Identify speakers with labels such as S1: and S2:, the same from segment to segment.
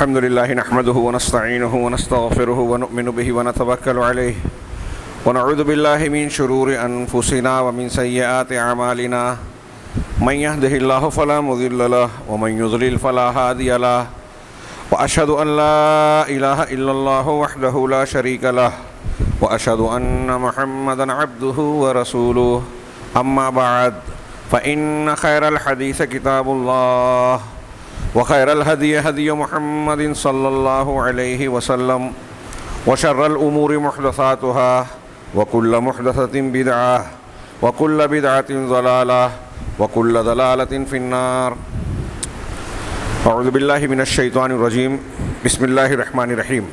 S1: الحمد لله نحمده ونستعينه ونستغفره ونؤمن به ونتوكل عليه ونعوذ بالله من شرور أنفسنا ومن سيئات أعمالنا من يهده الله فلا مضل له ومن يضلل فلا هادي له وأشهد أن لا إله إلا الله وحده لا شريك له وأشهد أن محمدا عبده ورسوله أما بعد فإن خير الحديث كتاب الله وخير الهدي هدي محمد صلى الله عليه وسلم وشر الأمور محدثاتها وكل محدثة بدعة وكل بدعة ضلالة وكل ضلالة في النار. أعوذ بالله من الشيطان الرجيم. بسم الله الرحمن الرحيم.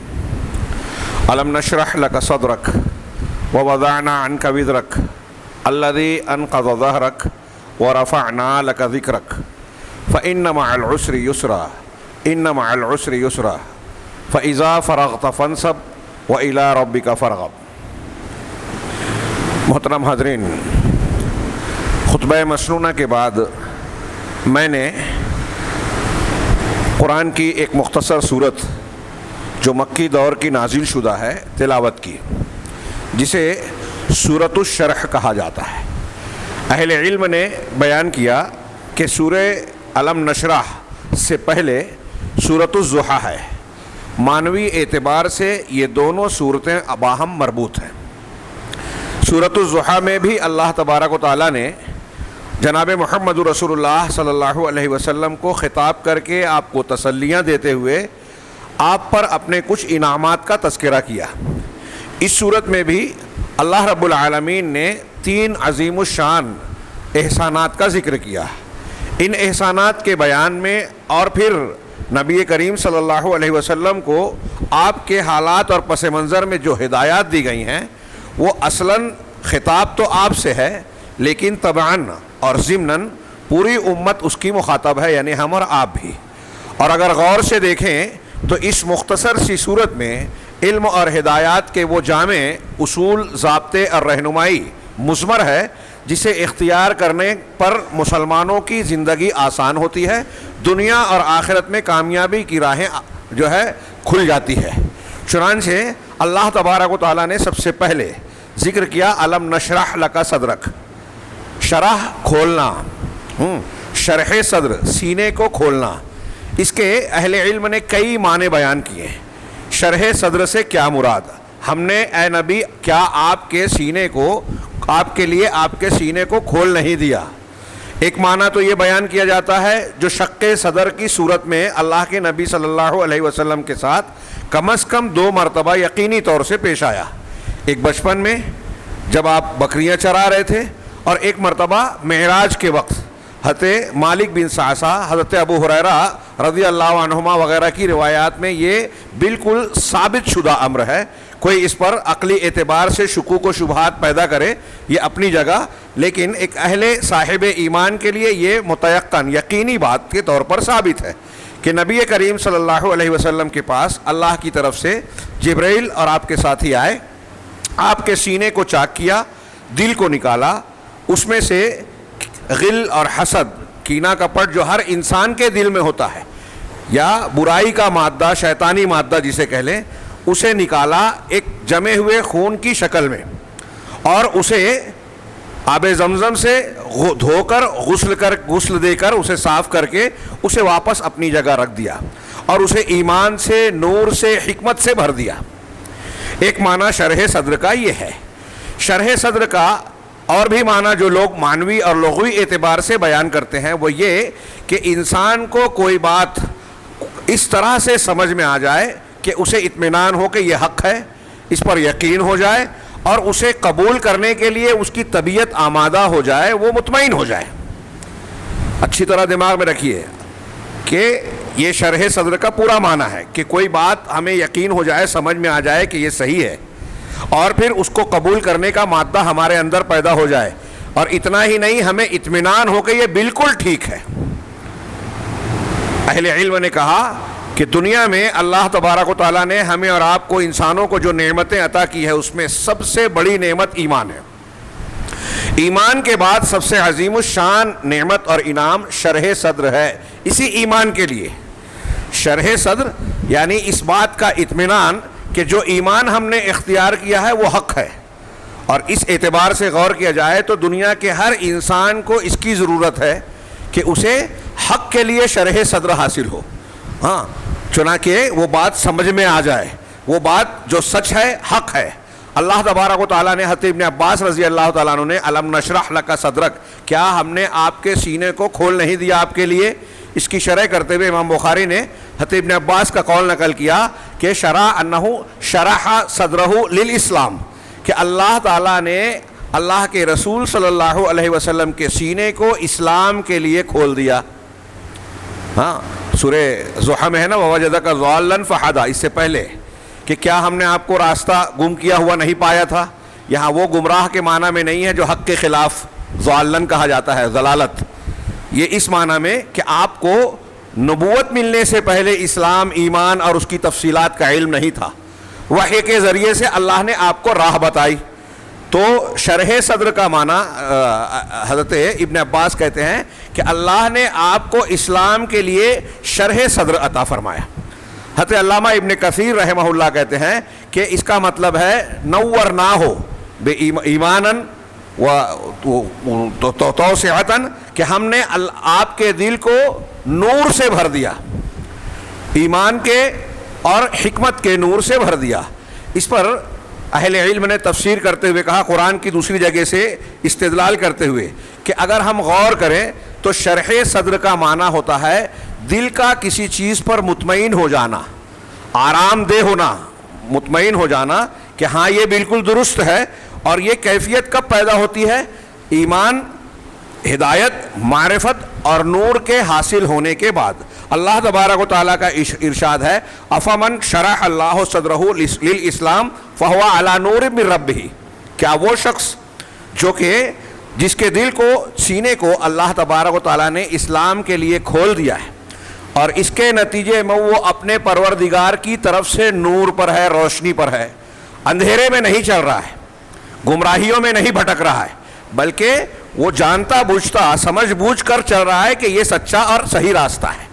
S1: ألم نشرح لك صدرك ووضعنا عنك وزرك الذي أنقض ظهرك ورفعنا لك ذكرك فإن مع العسر يسرا إن مع العسر يسرا فإذا فرغت فانصب وإلى ربك فارغب. محترم حاضرین، خطبہ مسنونہ کے بعد میں نے قرآن کی ایک مختصر صورت جو مکی دور کی نازل شدہ ہے تلاوت کی، جسے سورۃ الشرح کہا جاتا ہے. اہل علم نے بیان کیا کہ سورہ علم نشرح سے پہلے سورۃ الضحیٰ ہے. معنوی اعتبار سے یہ دونوں صورتیں باہم مربوط ہیں. سورۃ الضحیٰ میں بھی اللہ تبارک و تعالیٰ نے جناب محمد رسول اللہ صلی اللہ علیہ وسلم کو خطاب کر کے آپ کو تسلیاں دیتے ہوئے آپ پر اپنے کچھ انعامات کا تذکرہ کیا. اس صورت میں بھی اللہ رب العالمین نے 3 عظیم الشان احسانات کا ذکر کیا. ان احسانات کے بیان میں اور پھر نبی کریم صلی اللہ علیہ وسلم کو آپ کے حالات اور پس منظر میں جو ہدایات دی گئی ہیں وہ اصلاً خطاب تو آپ سے ہے، لیکن طبعاً اور ضمناً پوری امت اس کی مخاطب ہے، یعنی ہم اور آپ بھی. اور اگر غور سے دیکھیں تو اس مختصر سی صورت میں علم اور ہدایات کے وہ جامع اصول، ضابطے اور رہنمائی مضمر ہے جسے اختیار کرنے پر مسلمانوں کی زندگی آسان ہوتی ہے، دنیا اور آخرت میں کامیابی کی راہیں جو ہے کھل جاتی ہے. چنانچہ اللہ تبارک و تعالیٰ نے سب سے پہلے ذکر کیا علم نشرح لک صدرک. شرح کھولنا، شرح صدر سینے کو کھولنا. اس کے اہل علم نے کئی معنی بیان کیے. شرح صدر سے کیا مراد؟ ہم نے اے نبی کیا آپ کے سینے کو آپ کے لیے آپ کے سینے کو کھول نہیں دیا؟ ایک معنی تو یہ بیان کیا جاتا ہے جو شق صدر کی صورت میں اللہ کے نبی صلی اللہ علیہ وسلم کے ساتھ کم از کم 2 مرتبہ یقینی طور سے پیش آیا. ایک بچپن میں جب آپ بکریاں چرا رہے تھے، اور ایک مرتبہ معراج کے وقت حضرت مالک بن صعصع، حضرت ابو ہریرہ رضی اللہ عنہما وغیرہ کی روایات میں یہ بالکل ثابت شدہ امر ہے. کوئی اس پر عقلی اعتبار سے شکوک و شبہات پیدا کرے یہ اپنی جگہ، لیکن ایک اہل صاحب ایمان کے لیے یہ متیقن یقینی بات کے طور پر ثابت ہے کہ نبی کریم صلی اللہ علیہ وسلم کے پاس اللہ کی طرف سے جبرائیل اور آپ کے ساتھی آئے، آپ کے سینے کو چاک کیا، دل کو نکالا، اس میں سے غل اور حسد، کینہ کا پٹ جو ہر انسان کے دل میں ہوتا ہے، یا برائی کا مادہ، شیطانی مادہ جسے کہہ لیں، اسے نکالا ایک جمے ہوئے خون کی شکل میں، اور اسے آب زمزم سے دھو کر غسل دے کر اسے صاف کر کے اسے واپس اپنی جگہ رکھ دیا، اور اسے ایمان سے، نور سے، حکمت سے بھر دیا. ایک معنی شرح صدر کا یہ ہے. شرح صدر کا اور بھی معنی جو لوگ معنوی اور لغوی اعتبار سے بیان کرتے ہیں وہ یہ کہ انسان کو کوئی بات اس طرح سے سمجھ میں آ جائے کہ اسے اطمینان ہو کہ یہ حق ہے، اس پر یقین ہو جائے، اور اسے قبول کرنے کے لیے اس کی طبیعت آمادہ ہو جائے، وہ مطمئن ہو جائے. اچھی طرح دماغ میں رکھیے کہ یہ شرح صدر کا پورا معنی ہے کہ کوئی بات ہمیں یقین ہو جائے، سمجھ میں آ جائے کہ یہ صحیح ہے، اور پھر اس کو قبول کرنے کا مادہ ہمارے اندر پیدا ہو جائے، اور اتنا ہی نہیں ہمیں اطمینان ہو کہ یہ بالکل ٹھیک ہے. اہل علم نے کہا کہ دنیا میں اللہ تبارک و تعالیٰ نے ہمیں اور آپ کو، انسانوں کو جو نعمتیں عطا کی ہے اس میں سب سے بڑی نعمت ایمان ہے. ایمان کے بعد سب سے عظیم الشان نعمت اور انعام شرح صدر ہے. اسی ایمان کے لیے شرح صدر یعنی اس بات کا اطمینان کہ جو ایمان ہم نے اختیار کیا ہے وہ حق ہے، اور اس اعتبار سے غور کیا جائے تو دنیا کے ہر انسان کو اس کی ضرورت ہے کہ اسے حق کے لیے شرح صدر حاصل ہو، ہاں، چنانکہ وہ بات سمجھ میں آ جائے، وہ بات جو سچ ہے، حق ہے۔ اللہ تبارک و تعالیٰ نے حضرت ابن عباس رضی اللہ تعالیٰ عنہ نے الم نشرح لک صدرک، کیا ہم نے آپ کے سینے کو کھول نہیں دیا آپ کے لیے، اس کی شرح کرتے ہوئے امام بخاری نے حضرت ابن عباس کا قول نقل کیا کہ شرح انہ شرح صدرہ للاسلام، کہ اللہ تعالیٰ نے اللہ کے رسول صلی اللہ علیہ وسلم کے سینے کو اسلام کے لیے کھول دیا۔ ہاں، سورہ زحا میں ہے نا ووجدک ضالا فہدی، اس سے پہلے کہ کیا ہم نے آپ کو راستہ گم کیا ہوا نہیں پایا تھا، یہاں وہ گمراہ کے معنی میں نہیں ہے جو حق کے خلاف ضالن کہا جاتا ہے، ضلالت، یہ اس معنی میں کہ آپ کو نبوت ملنے سے پہلے اسلام، ایمان اور اس کی تفصیلات کا علم نہیں تھا، وحی کے ذریعے سے اللہ نے آپ کو راہ بتائی۔ تو شرح صدر کا معنی حضرت ابن عباس کہتے ہیں کہ اللہ نے آپ کو اسلام کے لیے شرح صدر عطا فرمایا۔ حضرت علامہ ابن کثیر رحمہ اللہ کہتے ہیں کہ اس کا مطلب ہے نور نہ ہو بے ایمانن و توسعتن، کہ ہم نے آپ کے دل کو نور سے بھر دیا، ایمان کے اور حکمت کے نور سے بھر دیا۔ اس پر اہل علم نے تفسیر کرتے ہوئے کہا، قرآن کی دوسری جگہ سے استدلال کرتے ہوئے، کہ اگر ہم غور کریں تو شرح صدر کا معنی ہوتا ہے دل کا کسی چیز پر مطمئن ہو جانا، آرام دہ ہونا، مطمئن ہو جانا کہ ہاں یہ بالکل درست ہے۔ اور یہ کیفیت کب پیدا ہوتی ہے؟ ایمان، ہدایت، معرفت اور نور کے حاصل ہونے کے بعد۔ اللہ تبارک و تعالیٰ کا ارشاد ہے افمن شرح اللہ صدرہ للاسلام فہو علی نور من ربہ، کیا وہ شخص جو کہ جس کے دل کو، سینے کو اللہ تبارک و تعالیٰ نے اسلام کے لیے کھول دیا ہے اور اس کے نتیجے میں وہ اپنے پروردگار کی طرف سے نور پر ہے، روشنی پر ہے، اندھیرے میں نہیں چل رہا ہے، گمراہیوں میں نہیں بھٹک رہا ہے، بلکہ وہ جانتا بوجھتا، سمجھ بوجھ کر چل رہا ہے کہ یہ سچا اور صحیح راستہ ہے۔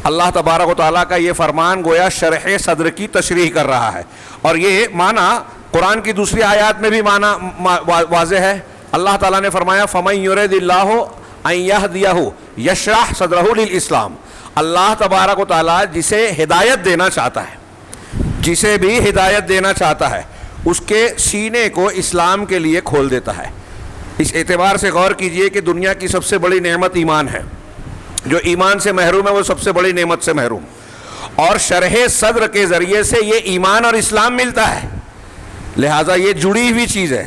S1: اللہ تبارک و تعالیٰ کا یہ فرمان گویا شرح صدر کی تشریح کر رہا ہے، اور یہ معنی قرآن کی دوسری آیات میں بھی معنی واضح ہے۔ اللہ تعالیٰ نے فرمایا فَمَن يُرِدِ اللَّهُ أَن يَهْدِيَهُ يَشْرَحْ صَدْرَهُ لِلْإِسْلَامِ، اللہ تبارک و تعالیٰ جسے ہدایت دینا چاہتا ہے، جسے بھی ہدایت دینا چاہتا ہے، اس کے سینے کو اسلام کے لیے کھول دیتا ہے۔ اس اعتبار سے غور کیجئے کہ دنیا کی سب سے بڑی نعمت ایمان ہے، جو ایمان سے محروم ہے وہ سب سے بڑی نعمت سے محروم، اور شرح صدر کے ذریعے سے یہ ایمان اور اسلام ملتا ہے، لہٰذا یہ جڑی ہوئی چیز ہے۔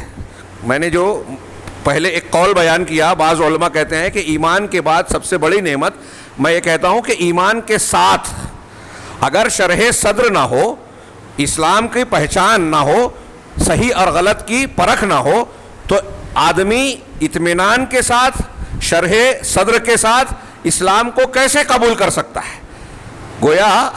S1: میں نے جو پہلے ایک قول بیان کیا، بعض علماء کہتے ہیں کہ ایمان کے بعد سب سے بڑی نعمت، میں یہ کہتا ہوں کہ ایمان کے ساتھ اگر شرح صدر نہ ہو، اسلام کی پہچان نہ ہو، صحیح اور غلط کی پرکھ نہ ہو، تو آدمی اطمینان کے ساتھ، شرح صدر کے ساتھ اسلام کو کیسے قبول کر سکتا ہے؟ گویا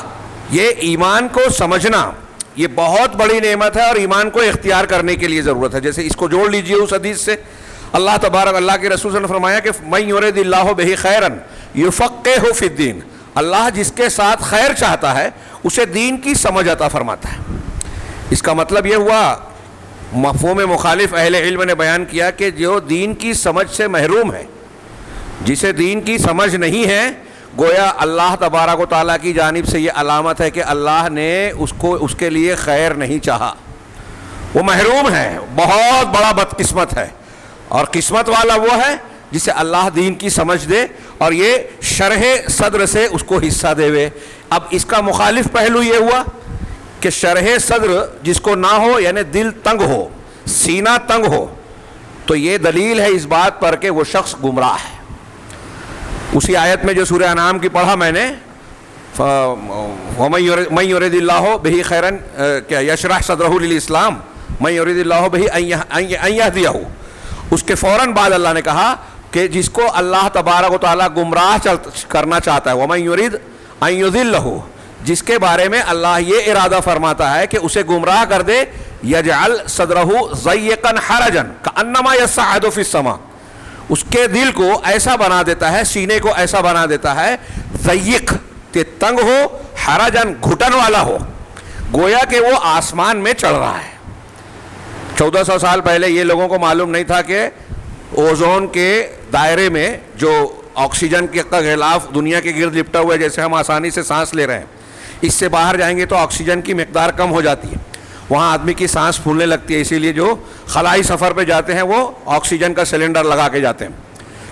S1: یہ ایمان کو سمجھنا یہ بہت بڑی نعمت ہے، اور ایمان کو اختیار کرنے کے لیے ضرورت ہے۔ جیسے اس کو جوڑ لیجئے اس حدیث سے، اللہ تبارک، اللہ کے رسول صلی اللہ علیہ وسلم نے فرمایا کہ مَن يُرِدِ اللَّهُ بِهِ خَيْرًا يُفَقِّهُ فِي الدِّينِ، اللہ جس کے ساتھ خیر چاہتا ہے اسے دین کی سمجھ عطا فرماتا ہے۔ اس کا مطلب یہ ہوا، مفہوم مخالف اہل علم نے بیان کیا کہ جو دین کی سمجھ سے محروم ہے، جسے دین کی سمجھ نہیں ہے، گویا اللہ تبارک و تعالیٰ کی جانب سے یہ علامت ہے کہ اللہ نے اس کے لیے خیر نہیں چاہا، وہ محروم ہے، بہت بڑا بدقسمت ہے۔ اور قسمت والا وہ ہے جسے اللہ دین کی سمجھ دے اور یہ شرح صدر سے اس کو حصہ دے وے۔ اب اس کا مخالف پہلو یہ ہوا کہ شرح صدر جس کو نہ ہو، یعنی دل تنگ ہو، سینہ تنگ ہو، تو یہ دلیل ہے اس بات پر کہ وہ شخص گمراہ ہے۔ اسی آیت میں جو سورہ انعام کی پڑھا میں نے، مَن يُرِدِ اللَّهُ بِهِ خَيْرًا يَشْرَحْ صَدْرَهُ لِلْإِسْلَامِ مَن يُرِدِ اللَّهُ بِهِ أَن يَهْدِيَهُ، اس کے فوراً بعد اللہ نے کہا کہ جس کو اللہ تبارک و تعالیٰ گمراہ کرنا چاہتا ہے، وَمَن يُرِدْ أَن يُضِلَّهُ، جس کے بارے میں اللہ یہ ارادہ فرماتا ہے کہ اسے گمراہ کر دے، يَجْعَلْ صَدْرَهُ ضَيِّقًا حَرَجًا كَأَنَّمَا يَصَّعَّدُ فِي السَّمَاءِ، اس کے دل کو ایسا بنا دیتا ہے، سینے کو ایسا بنا دیتا ہے، ضیق کہ تنگ ہو، حرجن گھٹن والا ہو، گویا کہ وہ آسمان میں چڑھ رہا ہے۔ 1400 سال پہلے یہ لوگوں کو معلوم نہیں تھا کہ اوزون کے دائرے میں جو آکسیجن کے غلاف دنیا کے گرد لپٹا ہوا ہے، جیسے ہم آسانی سے سانس لے رہے ہیں، اس سے باہر جائیں گے تو آکسیجن کی مقدار کم ہو جاتی ہے، وہاں آدمی کی سانس پھولنے لگتی ہے، اسی لیے جو خلائی سفر پہ جاتے ہیں وہ آکسیجن کا سلنڈر لگا کے جاتے ہیں۔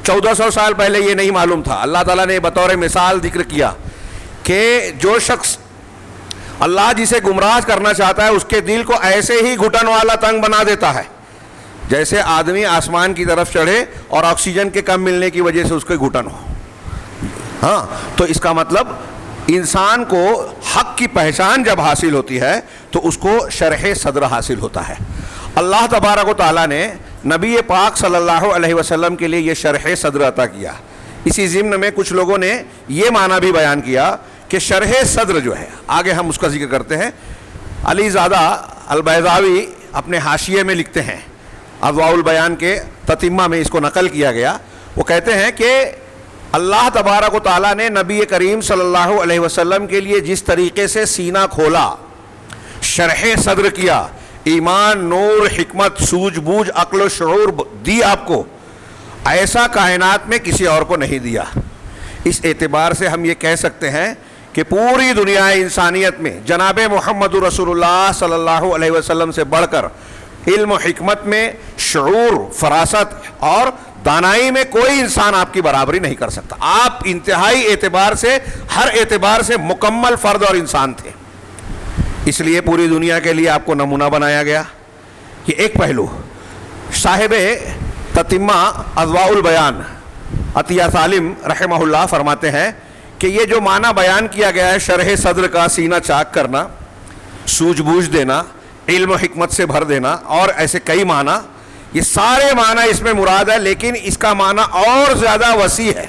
S1: 1400 سال پہلے یہ نہیں معلوم تھا۔ اللہ تعالیٰ نے بطور مثال ذکر کیا کہ جو شخص اللہ جسے گمراہ کرنا چاہتا ہے اس کے دل کو ایسے ہی گھٹن والا تنگ بنا دیتا ہے جیسے آدمی آسمان کی طرف چڑھے اور آکسیجن کے کم ملنے کی وجہ سے اس کو گھٹن ہو۔ ہاں، تو اس کا مطلب انسان کو حق کی پہچان جب حاصل ہوتی ہے تو اس کو شرح صدر حاصل ہوتا ہے۔ اللہ تبارک و تعالیٰ نے نبی پاک صلی اللہ علیہ وسلم کے لیے یہ شرح صدر عطا کیا۔ اسی ضمن میں کچھ لوگوں نے یہ معنی بھی بیان کیا کہ شرح صدر جو ہے، آگے ہم اس کا ذکر کرتے ہیں، علی زادہ البیضاوی اپنے حاشیے میں لکھتے ہیں، اضواء البیان کے تتمہ میں اس کو نقل کیا گیا، وہ کہتے ہیں کہ اللہ تبارک و تعالیٰ نے نبی کریم صلی اللہ علیہ وسلم کے لیے جس طریقے سے سینہ کھولا، شرح صدر کیا، ایمان، نور، حکمت، سوجھ بوجھ، عقل و شعور دی آپ کو، ایسا کائنات میں کسی اور کو نہیں دیا۔ اس اعتبار سے ہم یہ کہہ سکتے ہیں کہ پوری دنیا انسانیت میں جناب محمد رسول اللہ صلی اللہ علیہ وسلم سے بڑھ کر علم و حکمت میں، شعور، فراست اور دانائی میں کوئی انسان آپ کی برابری نہیں کر سکتا۔ آپ انتہائی اعتبار سے، ہر اعتبار سے مکمل فرد اور انسان تھے، اس لیے پوری دنیا کے لیے آپ کو نمونہ بنایا گیا۔ یہ ایک پہلو۔ صاحب تتمہ اضواء البیان عطیہ سالم رحمہ اللہ فرماتے ہیں کہ یہ جو معنی بیان کیا گیا ہے شرح صدر کا، سینہ چاک کرنا، سوجھ بوجھ دینا، علم و حکمت سے بھر دینا، اور ایسے کئی معنی، یہ سارے معنی اس میں مراد ہے، لیکن اس کا معنی اور زیادہ وسیع ہے،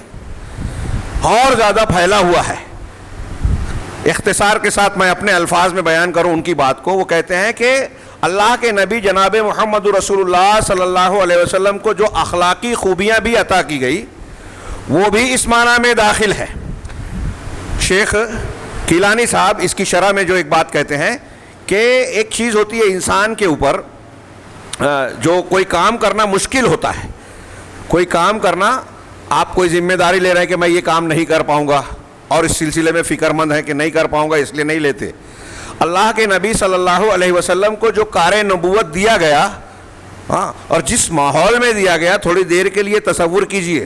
S1: اور زیادہ پھیلا ہوا ہے۔ اختصار کے ساتھ میں اپنے الفاظ میں بیان کروں ان کی بات کو۔ وہ کہتے ہیں کہ اللہ کے نبی جناب محمد رسول اللہ صلی اللہ علیہ وسلم کو جو اخلاقی خوبیاں بھی عطا کی گئی وہ بھی اس معنی میں داخل ہے۔ شیخ کیلانی صاحب اس کی شرح میں جو ایک بات کہتے ہیں کہ ایک چیز ہوتی ہے انسان کے اوپر، جو کوئی کام کرنا مشکل ہوتا ہے، کوئی کام کرنا، آپ کوئی ذمہ داری لے رہے ہیں کہ میں یہ کام نہیں کر پاؤں گا اور اس سلسلے میں فکر مند ہے کہ نہیں کر پاؤں گا اس لیے نہیں لیتے۔ اللہ کے نبی صلی اللہ علیہ وسلم کو جو کار نبوت دیا گیا، اور جس ماحول میں دیا گیا، تھوڑی دیر کے لیے تصور کیجئے،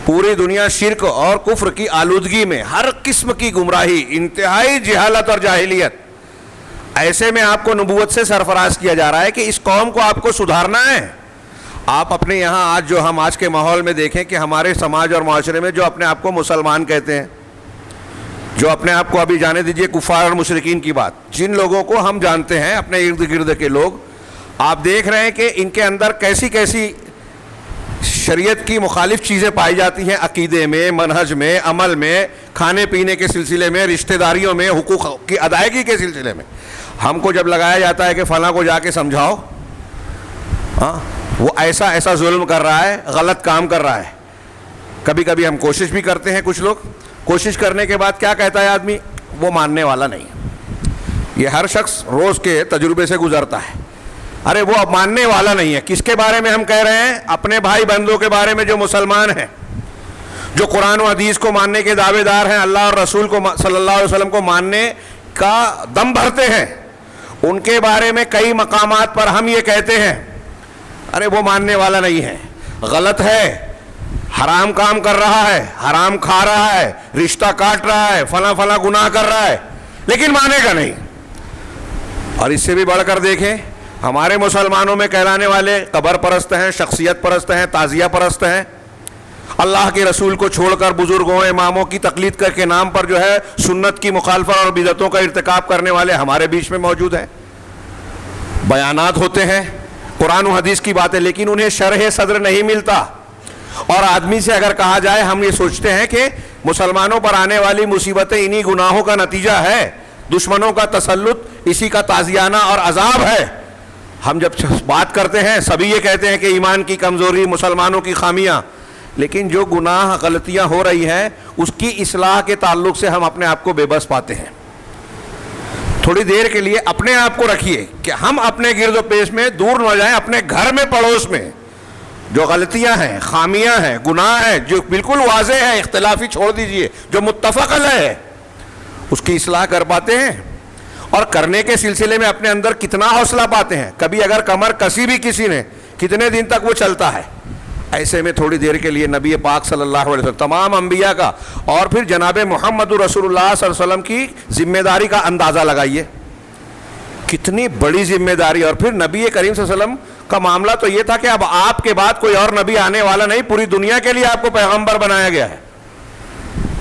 S1: پوری دنیا شرک اور کفر کی آلودگی میں، ہر قسم کی گمراہی، انتہائی جہالت اور جاہلیت، ایسے میں آپ کو نبوت سے سرفراز کیا جا رہا ہے کہ اس قوم کو آپ کو سدھارنا ہے۔ آپ اپنے یہاں آج جو ہم آج کے ماحول میں دیکھیں کہ ہمارے سماج اور معاشرے میں جو اپنے آپ کو مسلمان کہتے ہیں، جو اپنے آپ کو، ابھی جانے دیجئے کفار اور مشرکین کی بات، جن لوگوں کو ہم جانتے ہیں اپنے ارد گرد کے لوگ، آپ دیکھ رہے ہیں کہ ان کے اندر کیسی کیسی شریعت کی مخالف چیزیں پائی جاتی ہیں، عقیدے میں، منہج میں، عمل میں، کھانے پینے کے سلسلے میں، رشتہ داریوں میں، حقوق کی ادائیگی کے سلسلے میں۔ ہم کو جب لگایا جاتا ہے کہ فلاں کو جا کے سمجھاؤ، وہ ایسا ایسا ظلم کر رہا ہے، غلط کام کر رہا ہے، کبھی کبھی ہم کوشش بھی کرتے ہیں، کچھ لوگ کوشش کرنے کے بعد کیا کہتا ہے آدمی، وہ ماننے والا نہیں۔ یہ ہر شخص روز کے تجربے سے گزرتا ہے، ارے وہ اب ماننے والا نہیں ہے۔ کس کے بارے میں ہم کہہ رہے ہیں؟ اپنے بھائی بندوں کے بارے میں جو مسلمان ہیں، جو قرآن و حدیث کو ماننے کے دعوے دار ہیں، اللہ اور رسول کو صلی اللہ علیہ وسلم کو ماننے کا دم بھرتے ہیں، ان کے بارے میں کئی مقامات پر ہم یہ کہتے ہیں ارے وہ ماننے والا نہیں ہے، غلط ہے، حرام کام کر رہا ہے، حرام کھا رہا ہے، رشتہ کاٹ رہا ہے، فلاں فلاں گناہ کر رہا ہے، لیکن مانے گا نہیں۔ اور اس سے بھی بڑھ کر دیکھیں، ہمارے مسلمانوں میں کہلانے والے قبر پرست ہیں، شخصیت پرست ہیں، تعزیہ پرست ہیں، اللہ کے رسول کو چھوڑ کر بزرگوں اماموں کی تقلید کر کے نام پر جو ہے سنت کی مخالفت اور بدعتوں کا ارتکاب کرنے والے ہمارے بیچ میں موجود ہیں۔ بیانات ہوتے ہیں، قرآن و حدیث کی باتیں، لیکن انہیں شرح صدر نہیں ملتا۔ اور آدمی سے اگر کہا جائے، ہم یہ سوچتے ہیں کہ مسلمانوں پر آنے والی مصیبتیں انہی گناہوں کا نتیجہ ہے، دشمنوں کا تسلط اسی کا تازیانہ اور عذاب ہے۔ ہم جب بات کرتے ہیں سبھی یہ کہتے ہیں کہ ایمان کی کمزوری، مسلمانوں کی خامیاں، لیکن جو گناہ غلطیاں ہو رہی ہیں اس کی اصلاح کے تعلق سے ہم اپنے آپ کو بے بس پاتے ہیں. تھوڑی دیر کے لیے اپنے آپ کو رکھیے کہ ہم اپنے گرد و پیش میں دور نہ جائیں. اپنے گھر میں پڑوس میں جو غلطیاں ہیں، خامیاں ہیں، گناہ ہیں جو بالکل واضح ہے، اختلافی چھوڑ دیجئے، جو متفق علیہ ہے، اس کی اصلاح کر پاتے ہیں؟ اور کرنے کے سلسلے میں اپنے اندر کتنا حوصلہ پاتے ہیں؟ کبھی اگر کمر کسی بھی کسی نے، کتنے دن تک وہ چلتا ہے؟ ایسے میں تھوڑی دیر کے لیے نبی پاک صلی اللہ علیہ وسلم، تمام انبیاء کا اور پھر جناب محمد رسول اللہ صلی اللہ علیہ وسلم کی ذمہ داری کا اندازہ لگائیے. کتنی بڑی ذمہ داری. اور پھر نبی کریم صلی اللہ علیہ وسلم کا معاملہ تو یہ تھا کہ اب آپ کے بعد کوئی اور نبی آنے والا نہیں، پوری دنیا کے لیے آپ کو پیغمبر بنایا گیا ہے.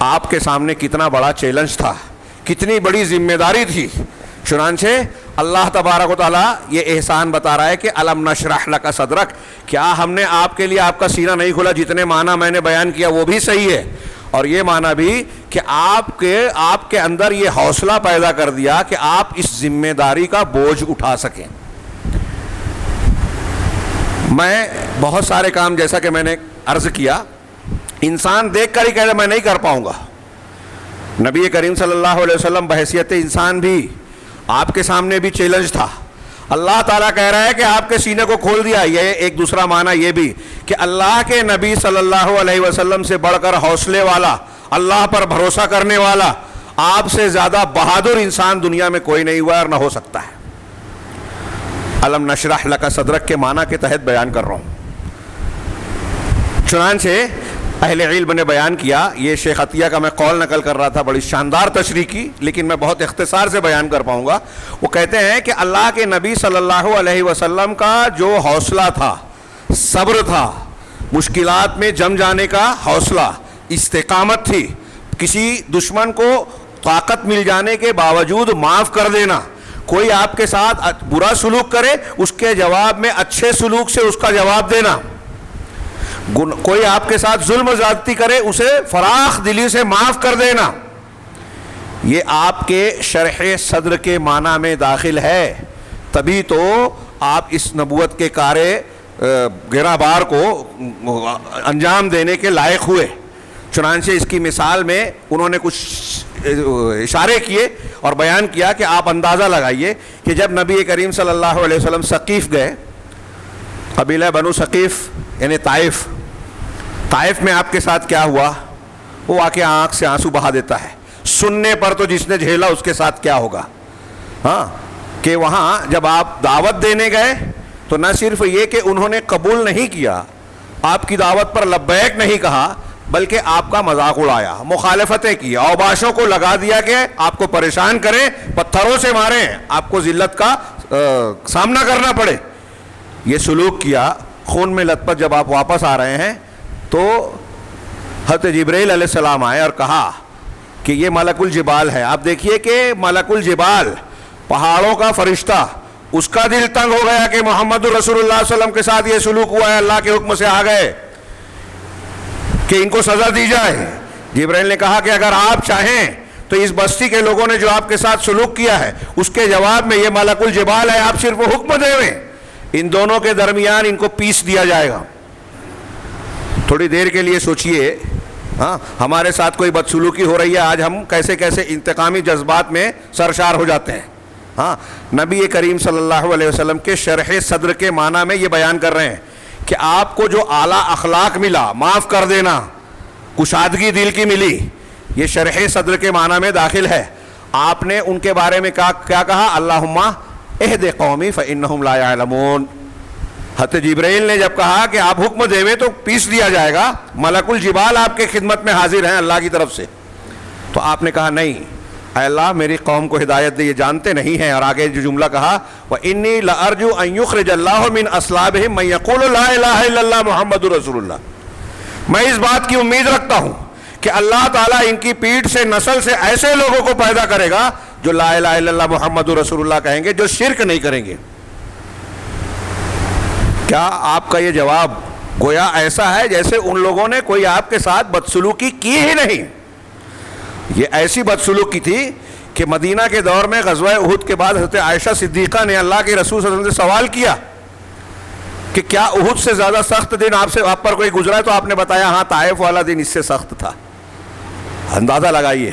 S1: آپ کے سامنے کتنا بڑا چیلنج تھا، کتنی بڑی ذمہ داری تھی. چنانچہ اللہ تبارک و تعالیٰ یہ احسان بتا رہا ہے کہ الم نشرح لک صدرک، کیا ہم نے آپ کے لیے آپ کا سینہ نہیں کھولا؟ جتنے معنی میں نے بیان کیا وہ بھی صحیح ہے، اور یہ معنی بھی کہ آپ کے اندر یہ حوصلہ پیدا کر دیا کہ آپ اس ذمہ داری کا بوجھ اٹھا سکیں. میں بہت سارے کام، جیسا کہ میں نے عرض کیا، انسان دیکھ کر ہی کہہ رہا میں نہیں کر پاؤں گا. نبی کریم صلی اللہ علیہ وسلم بحیثیت انسان بھی آپ کے سامنے بھی چیلنج تھا. اللہ تعالیٰ کہہ رہا ہے کہ آپ کے سینے کو کھول دیا. یہ ایک دوسرا معنی یہ بھی کہ اللہ کے نبی صلی اللہ علیہ وسلم سے بڑھ کر حوصلے والا، اللہ پر بھروسہ کرنے والا، آپ سے زیادہ بہادر انسان دنیا میں کوئی نہیں ہوا اور نہ ہو سکتا ہے. الم نشرح لک صدرک کے معنی کے تحت بیان کر رہا ہوں. چنانچہ اہل علم نے بیان کیا، یہ شیخ عطیہ کا میں قول نقل کر رہا تھا، بڑی شاندار تشریح کی، لیکن میں بہت اختصار سے بیان کر پاؤں گا. وہ کہتے ہیں کہ اللہ کے نبی صلی اللہ علیہ وسلم کا جو حوصلہ تھا، صبر تھا، مشکلات میں جم جانے کا حوصلہ، استقامت تھی، کسی دشمن کو طاقت مل جانے کے باوجود معاف کر دینا، کوئی آپ کے ساتھ برا سلوک کرے اس کے جواب میں اچھے سلوک سے اس کا جواب دینا، کوئی آپ کے ساتھ ظلم و زیادتی کرے اسے فراخ دلی سے معاف کر دینا، یہ آپ کے شرح صدر کے معنی میں داخل ہے. تبھی تو آپ اس نبوت کے کارے گرہ بار کو انجام دینے کے لائق ہوئے. چنانچہ اس کی مثال میں انہوں نے کچھ اشارے کیے اور بیان کیا کہ آپ اندازہ لگائیے کہ جب نبی کریم صلی اللہ علیہ وسلم ثقیف گئے، قبیلہ بنو ثقیف یعنی طائف میں آپ کے ساتھ کیا ہوا وہ واقعہ آنکھ سے آنسو بہا دیتا ہے. سننے پر تو جس نے جھیلا اس کے ساتھ کیا ہوگا. ہاں کہ وہاں جب آپ دعوت دینے گئے تو نہ صرف یہ کہ انہوں نے قبول نہیں کیا، آپ کی دعوت پر لبیک نہیں کہا، بلکہ آپ کا مذاق اڑایا، مخالفتیں کی، اوباشوں کو لگا دیا کہ آپ کو پریشان کریں، پتھروں سے ماریں، آپ کو ذلت کا سامنا کرنا پڑے. یہ سلوک کیا. خون میں لت پت جب آپ واپس آ رہے ہیں تو حضرت جبرائیل علیہ السلام آئے اور کہا کہ یہ ملک الجبال ہے. آپ دیکھیے کہ ملک الجبال پہاڑوں کا فرشتہ، اس کا دل تنگ ہو گیا کہ محمد رسول اللہ صلی اللہ علیہ وسلم کے ساتھ یہ سلوک ہوا ہے، اللہ کے حکم سے آ گئے کہ ان کو سزا دی جائے. جبرائیل نے کہا کہ اگر آپ چاہیں تو اس بستی کے لوگوں نے جو آپ کے ساتھ سلوک کیا ہے اس کے جواب میں یہ ملک الجبال ہے، آپ صرف حکم دیں، ان دونوں کے درمیان ان کو پیس دیا جائے گا. تھوڑی دیر کے لیے سوچئے، ہاں ہمارے ساتھ کوئی بدسلوکی ہو رہی ہے، آج ہم کیسے کیسے انتقامی جذبات میں سرشار ہو جاتے ہیں. ہاں نبی کریم صلی اللہ علیہ وسلم کے شرح صدر کے معنی میں یہ بیان کر رہے ہیں کہ آپ کو جو اعلیٰ اخلاق ملا، معاف کر دینا، کشادگی دل کی ملی، یہ شرح صدر کے معنی میں داخل ہے. آپ نے ان کے بارے میں کیا کہا؟ اللہم اہد قومی فانہم لا یعلمون. حضرت جبرائیل نے جب کہا کہ آپ حکم دیں تو پیس دیا جائے گا، ملک الجبال آپ کے خدمت میں حاضر ہیں اللہ کی طرف سے، تو آپ نے کہا نہیں اے اللہ میری قوم کو ہدایت دے، یہ جانتے نہیں ہیں. اور آگے جو جملہ کہا وَإِنِّي لَأَرْجُو أَن يُخْرِجَ اللَّهُ مِنْ أَصْلَابِهِمْ مَن يَقُولُ لَا إِلَهَ إِلَّا اللَّهُ مُحَمَّدٌ رَسُولُ اللَّهِ. میں اس بات کی امید رکھتا ہوں کہ اللہ تعالیٰ ان کی پیٹھ سے، نسل سے ایسے لوگوں کو پیدا کرے گا جو لا الہ الا اللہ محمد رسول اللہ کہیں گے، جو شرک نہیں کریں گے. کیا آپ کا یہ جواب گویا ایسا ہے جیسے ان لوگوں نے کوئی آپ کے ساتھ بدسلوکی کی ہی نہیں. یہ ایسی بدسلوکی تھی کہ مدینہ کے دور میں غزوہ احد کے بعد حضرت عائشہ صدیقہ نے اللہ کے رسول صلی اللہ علیہ وسلم سے سوال کیا کہ کیا احد سے زیادہ سخت دن آپ پر کوئی گزرا ہے؟ تو آپ نے بتایا ہاں طائف والا دن اس سے سخت تھا۔ اندازہ لگائیے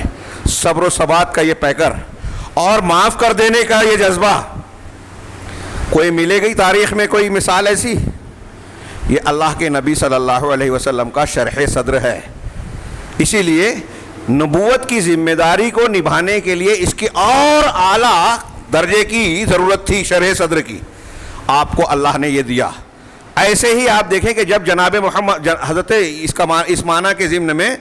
S1: صبر و ثبات کا یہ پیکر اور معاف کر دینے کا یہ جذبہ، کوئی ملے گی تاریخ میں کوئی مثال ایسی؟ یہ اللہ کے نبی صلی اللہ علیہ وسلم کا شرح صدر ہے۔ اسی لیے نبوت کی ذمہ داری کو نبھانے کے لیے اس کی اور اعلیٰ درجے کی ضرورت تھی، شرح صدر کی۔ آپ کو اللہ نے یہ دیا۔ ایسے ہی آپ دیکھیں کہ جب جناب محمد حضرت اس معنی کے ضمن میں